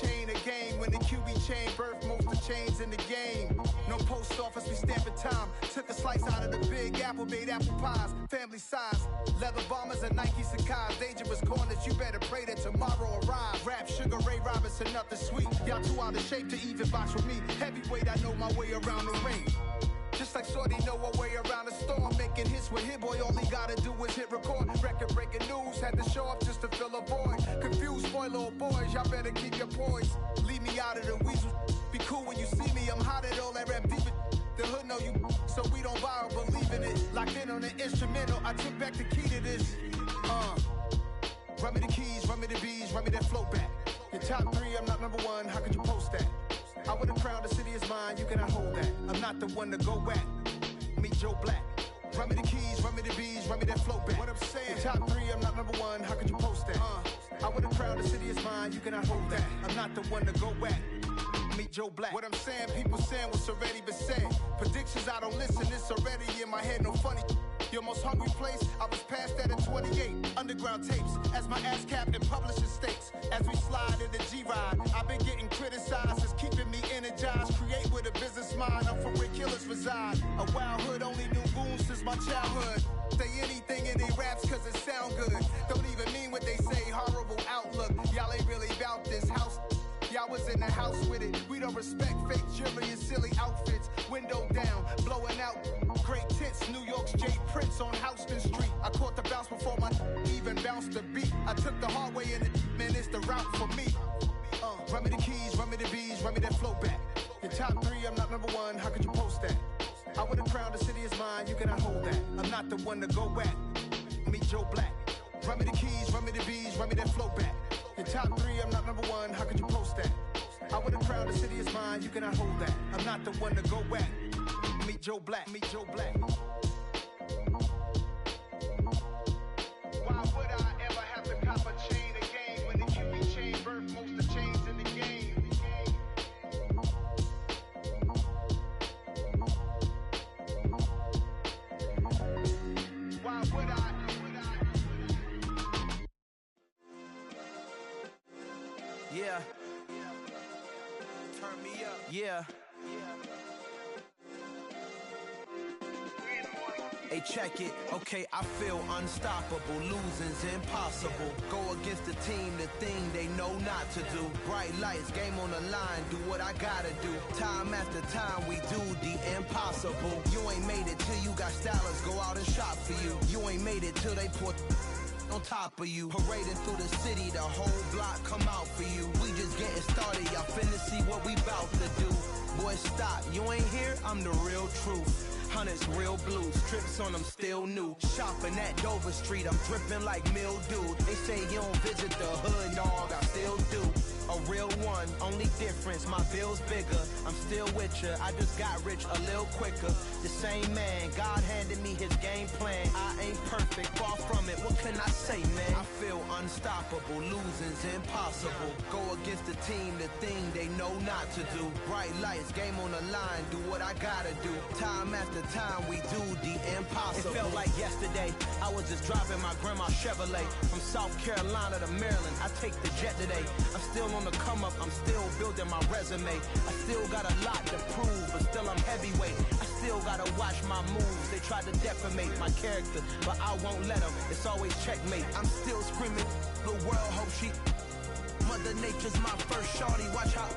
Speaker 15: chain a game. When the QB chain birth most of chains in the game. No post office, we stamping time. Took a slice out of the big apple, made apple pies. Family size, leather bombers and Nike Sacai's. Dangerous corners, you better pray that tomorrow arrives. Rap, Sugar Ray Robinson, nothing sweet. Y'all too out of shape to even box with me. Heavyweight, I know my way around the ring. Just like Shorty know her way around the storm. Making hits with Hit Boy, all he gotta do is hit record. Record breaking news, had to show up just to fill a void. Confused boy, little boys, y'all better keep your poise. Leave me out of the weasel. Be cool when you see me, I'm hot at all that rap deep. The hood know you, so we don't borrow, believe in it. Locked in on the instrumental, I took back the key to this. Run me the keys, run me the bees, run me that flow back. Your top 3, I'm not number 1, how could you post that? I would've crowned the city is mine, you cannot hold that. I'm not the one to go back. Meet Joe Black. Run me the keys, run me the bees, run me that flow back. What I'm saying, your top 3, I'm not number 1, how could you post that? I would've crowned the city is mine, you cannot hold that. I'm not the one to go back. Meet Joe Black. What I'm saying, people saying what's already been said. Predictions, I don't listen, it's already in my head, no funny. Your most hungry place, I was past that at 28. Underground tapes, as my ass cap in publishing states. As we slide in the G-Ride, I've been getting criticized, it's keeping me energized. Create with a business mind, I'm from where killers reside. A wild hood, only knew goons since my childhood. Say anything in they raps cause it sound good. Don't even mean what they say, horrible outlook. Y'all ain't really about this house. Y'all was in the house with it. We don't respect fake jewelry and silly outfits. Window down, blowing out. Great tits, New York's J. Prince on Houston Street. I caught the bounce before my even bounced the beat. I took the hard way in it, man, it's the route for me. Run me the keys, run me the bees, run me that flow back. Your top 3, I'm not number 1, how could you post that? I would've crowned the city is mine, you cannot hold that. I'm not the one to go back. Meet Joe Black. Run me the keys, run me the bees, run me that flow back. Your top 3, I'm not number 1, how could you post that? I would've crowned the city is mine, you cannot hold that. I'm not the one to go back. Meet Joe Black, meet Joe Black. Why would I ever have to cop a chain again when the QB chain birth most of chains in the game? Why would I?
Speaker 13: Yeah. Turn me up. Yeah. Hey, check it. Okay, I feel unstoppable. Losing's impossible. Go against the team, the thing they know not to do. Bright lights, game on the line. Do what I gotta do. Time after time, we do the impossible. You ain't made it till you got stylists go out and shop for you. You ain't made it till they put on top of you. Parading through the city, the whole block come out for you. We just getting started, y'all finna see what we bout to do. Boy, stop, you ain't here, I'm the real truth. Hundreds real blue, strips on them still new. Shopping at Dover Street, I'm dripping like mildew. They say you don't visit the hood, dog, I still do. A real one, only difference, my bill's bigger. I'm still with ya, I just got rich a little quicker. The same man, God handed me his game plan. I ain't perfect, far from it, what can I say, man? I feel unstoppable, losing's impossible. Go against the team, the thing they know not to do. Bright lights, game on the line, do what I gotta do. Time after time, we do the impossible. It felt like yesterday, I was just driving my grandma's Chevrolet. From South Carolina to Maryland, I take the jet today. I'm still on the come up, I'm still building my resume. I still got a lot to prove, but still I'm heavyweight. I still gotta watch my moves. They try to defamate my character, but I won't let them. It's always checkmate. I'm still screaming, the world hope she. Mother Nature's my first shorty, watch how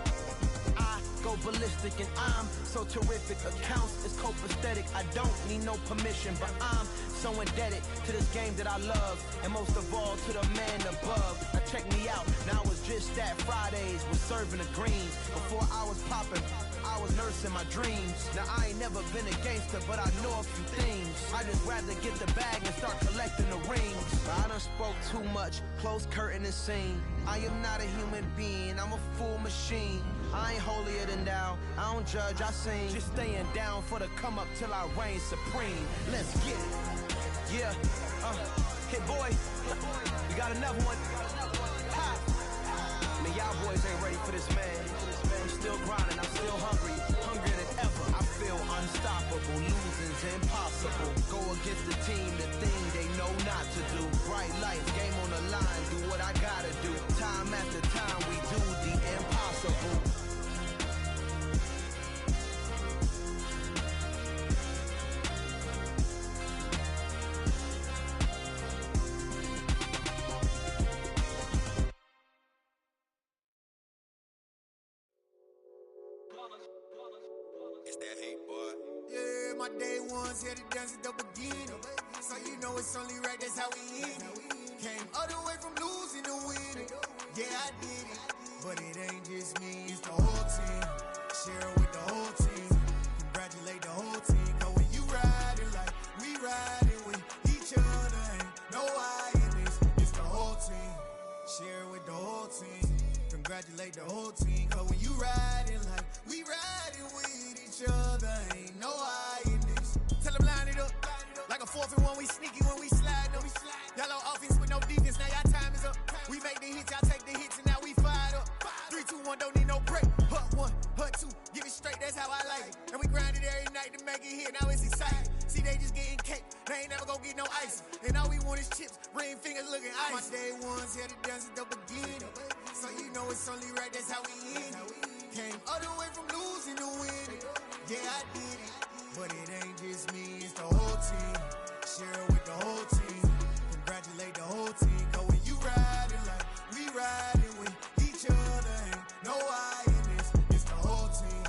Speaker 13: I go ballistic and I'm so terrific. Accounts is copacetic, I don't need no permission, but I'm so indebted to this game that I love, and most of all to the man above. Now check me out, now it's just that Fridays was serving the greens. Before I was popping, I was nursing my dreams. Now I ain't never been a gangster, but I know a few things. I just rather get the bag and start collecting the rings. I done spoke too much, close curtain and scene. I am not a human being, I'm a full machine. I ain't holier than thou, I don't judge, I sing. Just staying down for the come up till I reign supreme. Let's get it. Yeah, Hit Boy, we got another one. Ha! Man, y'all boys ain't ready for this, man. I'm still grinding, I'm still hungry, hungrier than ever. I feel unstoppable, losing's impossible. Go against the team, the thing they know not to do. Bright lights, game on the line, do what I gotta do. Time after time, we do the impossible.
Speaker 7: ones here to dance at the beginning. So you know it's only right, that's how we end it. Came all the way from losing to winning. Yeah, I did it, but it ain't just me, it's the whole team. Share it with the whole team. Congratulate the whole team. Cause when you riding like we riding with each other, ain't no I in this, it's the whole team. Share it with the whole team. Congratulate the whole team. Cause when you riding like we riding with each other, ain't no I in this. Tell them line it up. Like a 4th and 1, we sneaky when we slide them. Yellow offense with no defense, now y'all time is up. We make the hits, y'all take the hits, and now we fired up. 3, 2, 1, don't need no break. Hut 1, hut 2, give it straight, that's how I like it. And we grind it every night to make it hit, now it's exciting. See, they just getting cake, they ain't never gonna get no ice. And all we want is chips, ring fingers looking ice. My day ones here to dance at the beginning. So you know it's only right, that's how we end it. Came all the way from losing to winning. Yeah, I did it, but it ain't just me, it's the whole team. Share it with the whole team. Congratulate the whole team. Cause when you riding like we riding with each other, ain't no I in this, it's the whole team.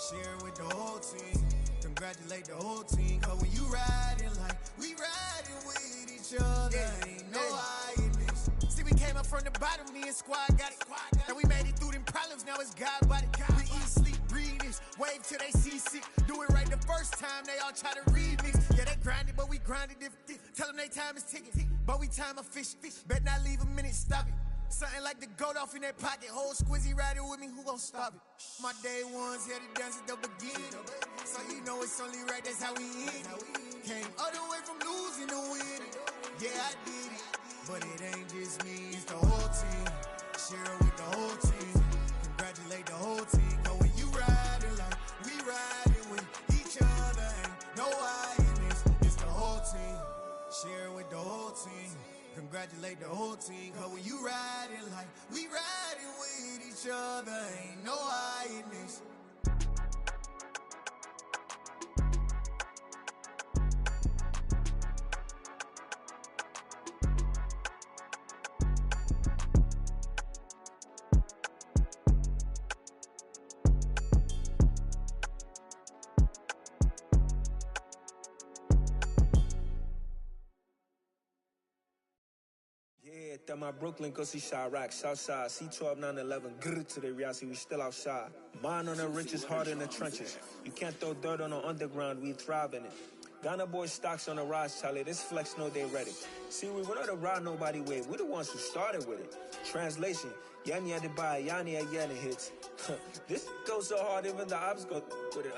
Speaker 7: Share it with the whole team. Congratulate the whole team. Cause when you riding like we riding with each other, ain't no I in this. See, we came up from the bottom, me and squad got it. And we made it through them problems, now it's God body. We eat, sleep, breathe this, wave till they see sick. Do it right the first time, they all try to remix. Yeah, they grinded, but we grinded different. Tell them they time is ticking, but we time a fish. Bet not leave a minute, stop it. Something like the goat off in their pocket. Whole squizzy riding with me, who gon' stop it? My day ones here to dance at the beginning. So you know it's only right, that's how we end it. Came all the way from losing to winning. Yeah, I did it, but it ain't just me, it's the whole team. Share it with the whole team. Congratulate the whole team. Cause when you riding like we riding with each other, ain't no I in this, it's the whole team. Share it with the whole team. Congratulate the whole team. Cause when you riding like we riding with each other, ain't no I in this.
Speaker 6: Yeah, that my Brooklyn, go see Chirac, Southside, C12, 911, grrr to the reality, we still outside. Mine on the richest, heart in the trenches. You can't throw dirt on the underground, we thrive in it. Ghana boys stocks on the rise, Charlie, this flex know they ready. See, we were not to ride nobody with, we the ones who started with it. Translation, Yanni had to buy, Yanni had getting hits. This goes so hard, even the ops go with it,